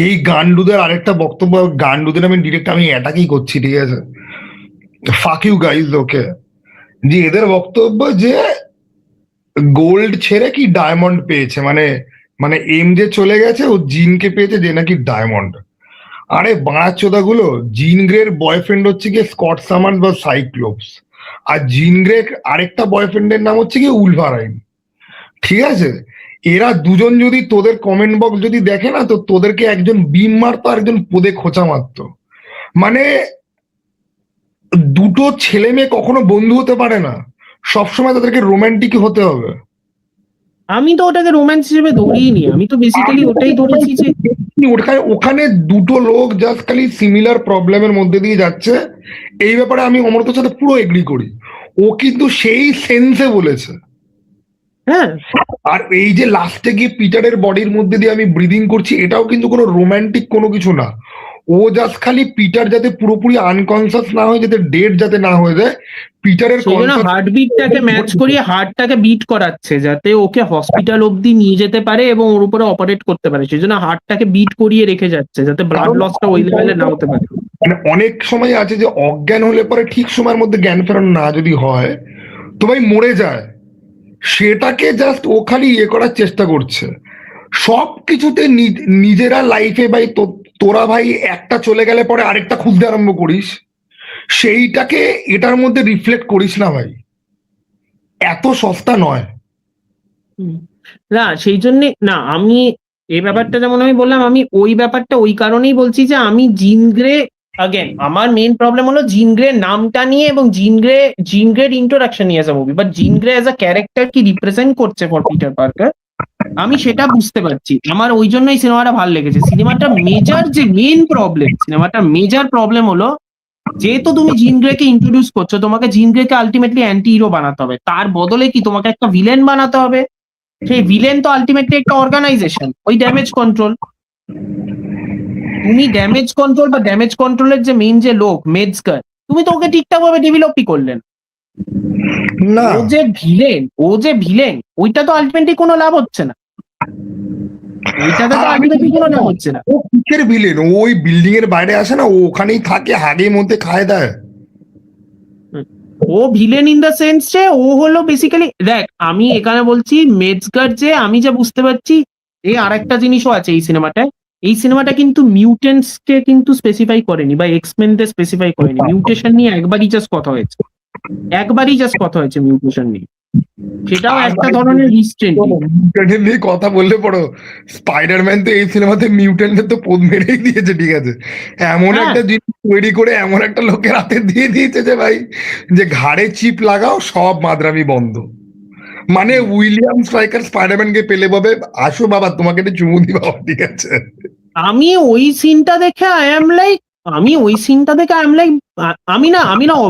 Speaker 2: এই গান্ডুদের আরেকটা বক্তব্য, গান্ডুদের আমি ডিরেক্ট অ্যাটাকই করছি, ঠিক আছে, ফাক ইউ গাইজ, ওকে, যে এদের বক্তব্য যে গোল্ড ছেড়ে কি ডায়মন্ড পেয়েছে, মানে মানে এম যে চলে গেছে, ও জিনকে পেয়েছে যে নাকি ডায়মন্ড। আরে বাঁড়া চোদাগুলো, জিন গ্রের বয়ফ্রেন্ড হচ্ছে গিয়ে স্কট সামার্স বা সাইক্লোপস, আর জিন গ্রে আরেকটা বয়ফ্রেন্ডের নাম হচ্ছে কি উলভারাইন, ঠিক আছে? এরা দুজন যদি তোদের কমেন্ট বক্স যদি দেখে না, তো তোদেরকে একজন বিম মারতো আর একজন পোদে খোঁচা মারতো। মানে দুটো ছেলে মেয়ে কখনো বন্ধু হতে পারে না, সবসময় তাদেরকে রোমান্টিক হতে হবে।
Speaker 3: আমি তো ওটাকে রোম্যান্স হিসেবে ধরিনি, আমি তো বেসিক্যালি ওটাই ধরেছি যে
Speaker 2: ওখানে দুটো লোক জাস্ট খালি সিমিলার প্রবলেমের মধ্যে দিয়ে যাচ্ছে। এই ব্যাপারে আমি অমরতার সাথে পুরো এগ্রি করি, ও কিন্তু সেই সেন্সে বলেছে।
Speaker 3: হ্যাঁ,
Speaker 2: আর এই যে লাস্টে গিয়ে পিটারের বডির মধ্যে দিয়ে আমি ব্রিদিং করছি, এটাও কিন্তু কোনো রোমান্টিক কোনো কিছু না, ও জাস্ট খালি পিটার যাতে পুরোপুরি আনকনসিয়াস না হয়, যাতে ডেড যাতে না হয়ে যায়, পিটারের
Speaker 3: সেই জন্য হার্টবিটটাকে ম্যাচ করিয়ে হার্টটাকে বিট করাচ্ছে, যাতে ওকে হসপিটাল অব্দি নিয়ে যেতে পারে এবং ওর উপরে অপারেট করতে পারে। সেই জন্য হার্টটাকে বিট করিয়ে রেখে যাচ্ছে, যাতে ব্লাড লসটা ওই লেভেলে না হতে পারে।
Speaker 2: মানে অনেক সময় আছে যে অজ্ঞান হলে পরে ঠিক সময়ের মধ্যে জ্ঞান ফেরানো না যদি হয় তো ভাই মরে যায়, সেটাকে জাস্ট ও খালি ইয়ে করার চেষ্টা করছে সব কিছুতে। নিজেরা লাইফে ভাই তোরা ভাই একটা চলে গেলে পরে আরেকটা খুঁজতে আরম্ভ করিস, সেইটাকে এটার মধ্যে রিফ্লেক্ট করিস না ভাই, এত সস্তা নয়।
Speaker 3: না সেই জন্যে না, আমি এই ব্যাপারটা যেমন আমি বললাম, আমি ওই ব্যাপারটা ওই কারণেই বলছি যে আমি জিন গ্রে, আগেন আমার মেইন প্রবলেম হলো জিন গ্রে নামটা নিয়ে এবং জিন গ্রের ইন্ট্রোডাকশন নিয়ে অ্যাজ আ মুভি, বাট জিন গ্রে অ্যাজ আ ক্যারেক্টার কি রিপ্রেজেন্ট করছে ফর পিটার পার্কার আমি সেটা বুঝতে পারছি। আমার ওই জন্যই সিনেমাটা ভালো লেগেছে। সিনেমাটা মেজর প্রবলেম হলো, যেহেতু তুমি জিন গ্রেকে ইন্ট্রোডিউস করছো, তোমাকে জিন গ্রেকে আলটিমেটলি অ্যান্টি হিরো বানাতে হবে, তার বদলে কি তোমাকে একটা ভিলেন বানাতে হবে। সেই ভিলেন তো আলটিমেটলি একটা অর্গানাইজেশন, ওই ড্যামেজ কন্ট্রোল। তুমি ড্যামেজ কন্ট্রোল বা ড্যামেজ কন্ট্রোলের যে মেইন যে লোক মেডস্কার, তুমি তো ওকে ঠিকঠাক ভাবে ডেভেলপই করলেন
Speaker 2: না।
Speaker 3: ও যে ভিলেন ওইটা তো আলটিমেটলি কোনো লাভ হচ্ছে না, ওইটাতে তো আলটিমেটলি কোনো লাভ হচ্ছে না।
Speaker 2: ও কিসের ভিলেন? ওই বিল্ডিং এর বাইরে আসে না, ও ওখানেই থাকে, হাগের মধ্যে খায় দেয়।
Speaker 3: ও ভিলেন ইন দ্য সেন্স যে ও হলো বেসিক্যালি, দেখ আমি এখানে বলছি মেডস্কার যে আমি যা বুঝতে পারছি, এই আরেকটা জিনিসও আছে এই সিনেমাটা কিন্তু মিউটেন্টস কে কিন্তু স্পেসিফাই করেনি বা এক্সমেনদের স্পেসিফাই করেনি। মিউটেশন নিয়ে একবারই জাস্ট কথা হয়েছে মিউটেশন নিয়ে, সেটাও একটা ধরনের রিস্ট্রেন্ট।
Speaker 2: মিউটেন্ট নিয়ে কথা বললে পড়ো, স্পাইডারম্যান তো এই সিনেমাতে মিউটেন্টের তো পোদ মেরেই দিয়েছে, ঠিক আছে? এমন একটা জিনিস তৈরি করে এমন একটা লোকের হাতে দিয়ে দিয়েছে যে ভাই, যে ঘাড়ে চিপ লাগাও সব মাদ্রামি বন্ধ। মানে উইলিয়াম স্ট্রাইকার স্পাইডারম্যানকে পেলে বলবে, আসো বাবা তোমাকে একটু চুমু দি বাবা, ঠিক আছে?
Speaker 3: আমি ওই সিনটা দেখে আই এম লাইক, আমি না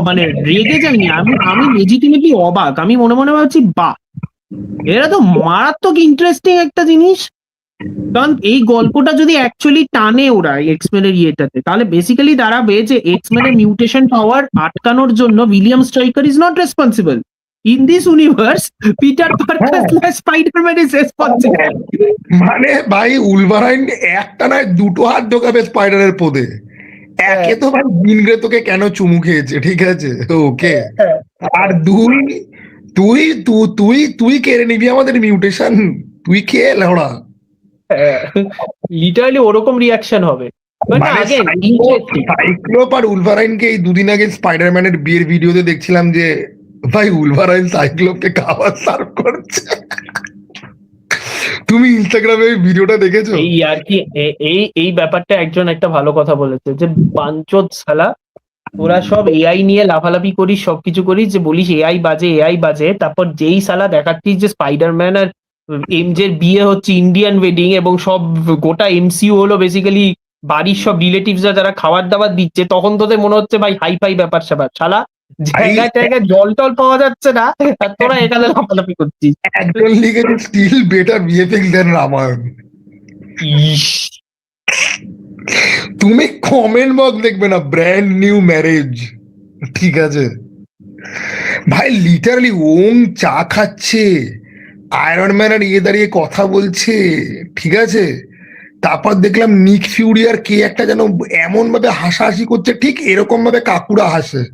Speaker 3: মানে রেগে যাইনি, আমি লেজিটিমেটলি অবাক। আমি মনে মনে ভাবছি বাহ, এরা তো মারাত্মক ইন্টারেস্টিং একটা জিনিস। কারণ এই গল্পটা যদি অ্যাকচুয়ালি টানে ওরা এক্সমেনের ইয়েটাতে, তাহলে বেসিক্যালি দাঁড়াবে যে এক্সমেনের মিউটেশন পাওয়ার আটকানোর জন্য William striker is not responsible. In this universe Peter Parker Spiderman is responsible.
Speaker 2: মানে ভাই উলভারাইন একটা নয় দুটো হাত ঢোকাবে স্পাইডারের পদে। একে তো ভাই জিন গ্রে তোকে কেন চুমু খেয়েছে, ঠিক আছে, ওকে। আর দুই, তুই কেড়ে নিবি আমাদের মিউটেশন, তুই খেয়ে লেওড়া।
Speaker 3: লিটারালি ওরকম রিয়াকশন হবে।
Speaker 2: সাইক্লোপ আর উলভারাইনকে এই দুদিন আগে স্পাইডারম্যানের বিয়ের ভিডিওতে দেখছিলাম যে ভাই উলভারাইন সাইক্লোপকে খাবার সার্ভ করছে। তুমি ইনস্টাগ্রামে এই ভিডিওটা দেখেছো?
Speaker 3: এই আর কি এই ব্যাপারটা একজন একটা ভালো কথা বলেছে যে বাঞ্চোদ শালা, ওরা সব এআই নিয়ে লাফালাফি করিস, সবকিছু করিস, যে বলিস এআই বাজে, তারপর যেই শালা দেখাচ্ছিস যে স্পাইডারম্যান আর এমজের বিয়ে হচ্ছে ইন্ডিয়ান ওয়েডিং এবং সব গোটা এমসিইউ হলো বেসিক্যালি বাড়ির সব রিলেটিভসরা যারা খাবার দাবার দিচ্ছে, তখন তোদের মনে হচ্ছে ভাই হাই ফাই ব্যাপার স্যাপার। শালা জায়গায় জল টল পাওয়া যাচ্ছে না আর তোরা এখানে লাফালাফি করছিস।
Speaker 2: একজন লিখেছে স্টিল বেটার ভিএফএক্স দেন রামায়ণ। তুমি কমেন্ট বক্স দেখবে না, ব্র্যান্ড নিউ ম্যারেজ, ঠিক আছে ভাই? লিটারালি ওম চা খাচ্ছে, আয়রন ম্যান আর ইয়ে দাঁড়িয়ে কথা বলছে, ঠিক আছে? তারপর দেখলাম নিক ফিউরি আর কে একটা যেন এমন ভাবে হাসাহাসি করছে, ঠিক এরকম ভাবে কাকুরা হাসে,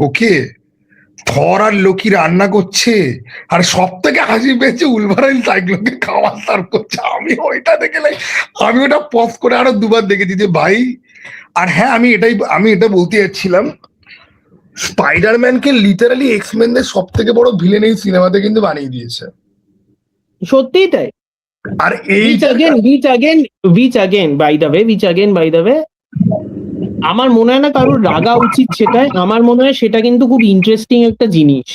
Speaker 2: ওকে? থর আর লোকি রান্না করছে, আর সব থেকে হাসি পেয়েছে উলভারাইন সাইক্লোনকে খাবার সার্ভ করছে। আমি ওইটা দেখে আমি ওটা পজ করে আরো দুবার দেখেছি যে ভাই। আর হ্যাঁ, আমি এটা বলতে যাচ্ছিলাম, স্পাইডারম্যানকে লিটারালি এক্সমেনদের সব থেকে বড় ভিলেন এই সিনেমাতে কিন্তু বানিয়ে দিয়েছে,
Speaker 3: সত্যিই তাই।
Speaker 2: আর এই
Speaker 3: which again by the way আমার মনে হয় না কারোর রাগা উচিত সেটাই। আমার মনে হয় সেটা কিন্তু খুব ইন্টারেস্টিং একটা জিনিস,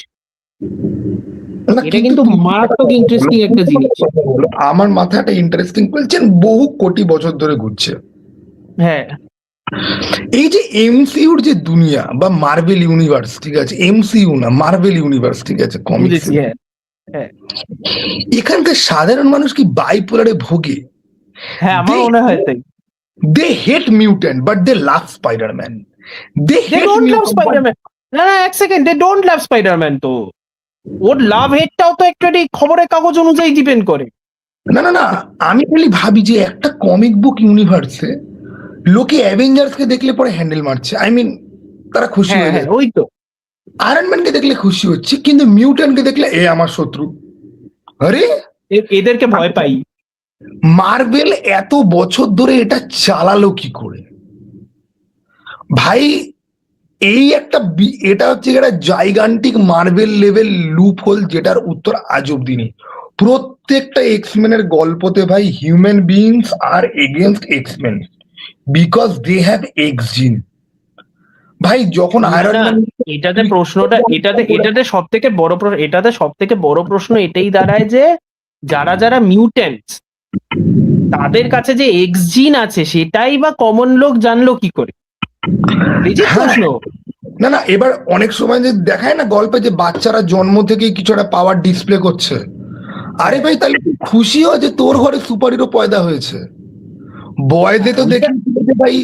Speaker 3: এটা কিন্তু মারাত্মক ইন্টারেস্টিং একটা জিনিস।
Speaker 2: আমার মাথায় একটা ইন্টারেস্টিং বলছেন বহু কোটি বছর ধরে ঘুরছে।
Speaker 3: হ্যাঁ,
Speaker 2: এই যে এমসিইউর যে দুনিয়া বা মার্ভেল ইউনিভার্স, ঠিক আছে, এমসিইউ না মার্ভেল ইউনিভার্স, ঠিক আছে, কমিক্স, এখানকার সাধারণ মানুষ কি বাইপোলারে ভোগে?
Speaker 3: হ্যাঁ আমার মনে হয় তাই।
Speaker 2: they hate mutant but they love Spider-Man. They
Speaker 3: They
Speaker 2: hate
Speaker 3: don't love
Speaker 2: mutant, but-
Speaker 3: Spider-Man. না না এক second, they don't love Spiderman. তো ওর লাভ হেটটাও তো একটু খবরের কাগজ অনুযায়ী ডিপেন্ড করে।
Speaker 2: না না না, আমি খালি ভাবি যে একটা কমিক বুক ইউনিভার্সে লোকে অ্যাভেঞ্জার্স কে দেখলে পরে হ্যান্ডেল মারছে, আই মিন তারা খুশি
Speaker 3: হ্যাঁ
Speaker 2: হয়ে
Speaker 3: হ্যাঁ
Speaker 2: যায়।
Speaker 3: ওই তো।
Speaker 2: আয়রন ম্যানকে দেখলে খুশি হচ্ছে, কিন্তু মিউট্যান্টকে দেখলে এ আমার শত্রু। আরে
Speaker 3: এদেরকে ভয় পাই।
Speaker 2: মার্বেল এত বছর ধরে এটা চালালো কি করে ভাই? এই একটা এটা হচ্ছে একটা gigantic Marvel level loophole, যেটার উত্তর আজ অব্দি নেই। প্রত্যেকটা এক্সমেনের গল্পতে ভাই হিউম্যান বিইংস আর against X Men because they have X gene. ভাই যখন আয়রন
Speaker 3: না,
Speaker 2: ম্যান
Speaker 3: এটাতে সব থেকে বড় প্রশ্ন এটাই দাঁড়ায় যে যারা যারা মিউটেন্টস তাদের কাছে যে এক্স জিন আছে সেটাই বা কমন লোক জানলো কি করে? এই যে প্রশ্ন।
Speaker 2: না না, এবার অনেক সময় যে দেখায় না গল্পে যে বাচ্চারা জন্ম থেকেই কিছু একটা পাওয়ার ডিসপ্লে করছে, আরে ভাই তাহলে তুই খুশি হয় যে তোর ঘরে সুপার হিরো পয়দা হয়েছে। বয়দে তো দেখি যে ভাই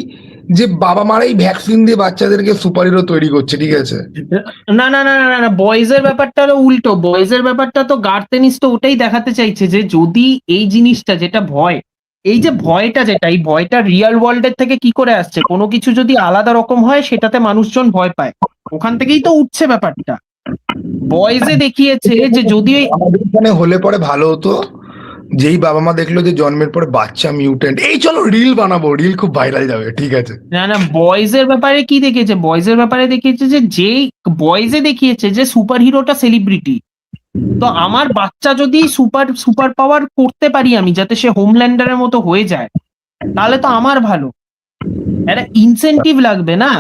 Speaker 2: যে বাবা মারাই ভ্যাকসিন দিয়ে বাচ্চাদেরকে সুপার হিরো তৈরি করছে, ঠিক আছে?
Speaker 3: না না না না না, বয়েজের ব্যাপারটা হলো উল্টো। বয়েজের ব্যাপারটা তো গার্তেনিস তো ওটাই দেখাতে চাইছে যে যদি এই জিনিসটা যেটা ভয়, এই যে ভয়টা যেটা, এই ভয়টা রিয়েল ওয়ার্ল্ডের থেকে কি করে আসছে? কোনো কিছু যদি আলাদা রকম হয় সেটাতে মানুষজন ভয় পায়, ওখান থেকেই তো উঠছে ব্যাপারটা। বয়েজে দেখিয়েছে যে যদি
Speaker 2: আমাদের এখানে হলে পরে ভালো হতো, যেই বাবা মা দেখলো যে জন্মের পরে বাচ্চা মিউট্যান্ট, এই চলো রিল বানাবো, রিল খুব ভাইরাল যাবে, ঠিক আছে?
Speaker 3: না না, বয়েজের ব্যাপারে কি দেখিয়েছে? বয়েজের ব্যাপারে দেখিয়েছে যে যেই বয়েজে দেখিয়েছে যে সুপার হিরোটা সেলিব্রিটি। তো আমার বাচ্চা যদি সুপার পাওয়ার করতে পারি আমি, যাতে সে হোমল্যান্ডারের মতো হয়ে যায়, তাহলে তো আমার ভালো, একটা ইনসেনটিভ লাগবে না?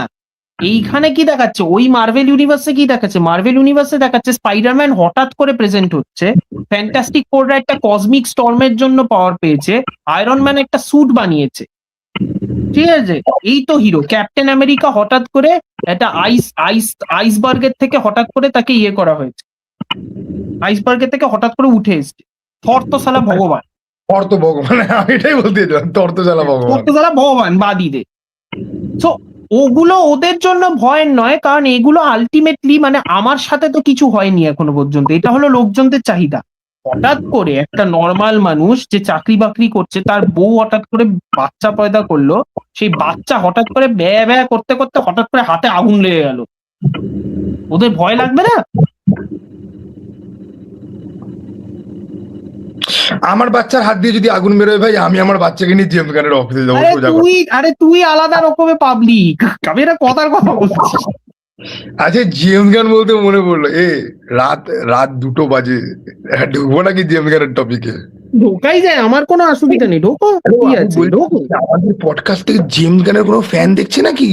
Speaker 3: এইখানে কি দেখাচ্ছে? ওই মার্ভেল ইউনিভার্সে কি দেখাচ্ছে? মার্ভেল ইউনিভার্সে দেখাচ্ছে স্পাইডারম্যান হঠাৎ করে প্রেজেন্ট হচ্ছে, ফ্যান্টাস্টিক ফোররা একটা কসমিক স্টর্মের জন্য পাওয়ার পেয়েছে, আয়রন ম্যান একটা স্যুট বানিয়েছে, ঠিক আছে? এই তো হিরো। ক্যাপ্টেন আমেরিকা হঠাৎ করে একটা আইসবার্গের থেকে হঠাৎ করে তাকে ইয়ে করা হয়েছে, আইসবার্গের থেকে হঠাৎ করে উঠে এসছে। থর তো শালা ভগবান,
Speaker 2: তোর তো ভগবান, আমি এটাই বলতে চাই, তোর তো জ্বালা
Speaker 3: থর
Speaker 2: ভগবান।
Speaker 3: তো শালা ভগবান বাদি দে। তো ওগুলো ওদের জন্য ভয়ের নয়, কারণ এগুলো আলটিমেটলি মানে আমার সাথে তো কিছু হয়নি এখনো পর্যন্ত, এটা হলো লোকজনদের চাহিদা। হঠাৎ করে একটা নর্মাল মানুষ যে চাকরি বাকরি করছে, তার বউ হঠাৎ করে বাচ্চা পয়দা করলো, সেই বাচ্চা হঠাৎ করে ব্যয় ব্যয় করতে করতে হঠাৎ করে হাতে আগুন লেগে গেল, ওদের ভয় লাগবে না?
Speaker 2: আমার বাচ্চার হাত দিয়ে যদি আগুন বেরোয় ভাই, আমি আমার বাচ্চাকে নিয়ে জেমস গানের অফিসে যাবো সোজা কথা।
Speaker 3: তুই আলাদা রকমের পাবলিক, আমি এটা কথার কথা বলছি।
Speaker 2: আচ্ছা, জেমস গান বলতে মনে পড়লো, রাত রাত 2টো বাজে, ঢুকবো নাকি জেমস গানের টপিকে?
Speaker 3: ঢোকাই যায়, আমার কোনো অসুবিধা নেই, ঢোকো, কি আছে ঢোকো।
Speaker 2: আমাদের পডকাস্ট থেকে জেমস গানের কোনো ফ্যান দেখছে নাকি?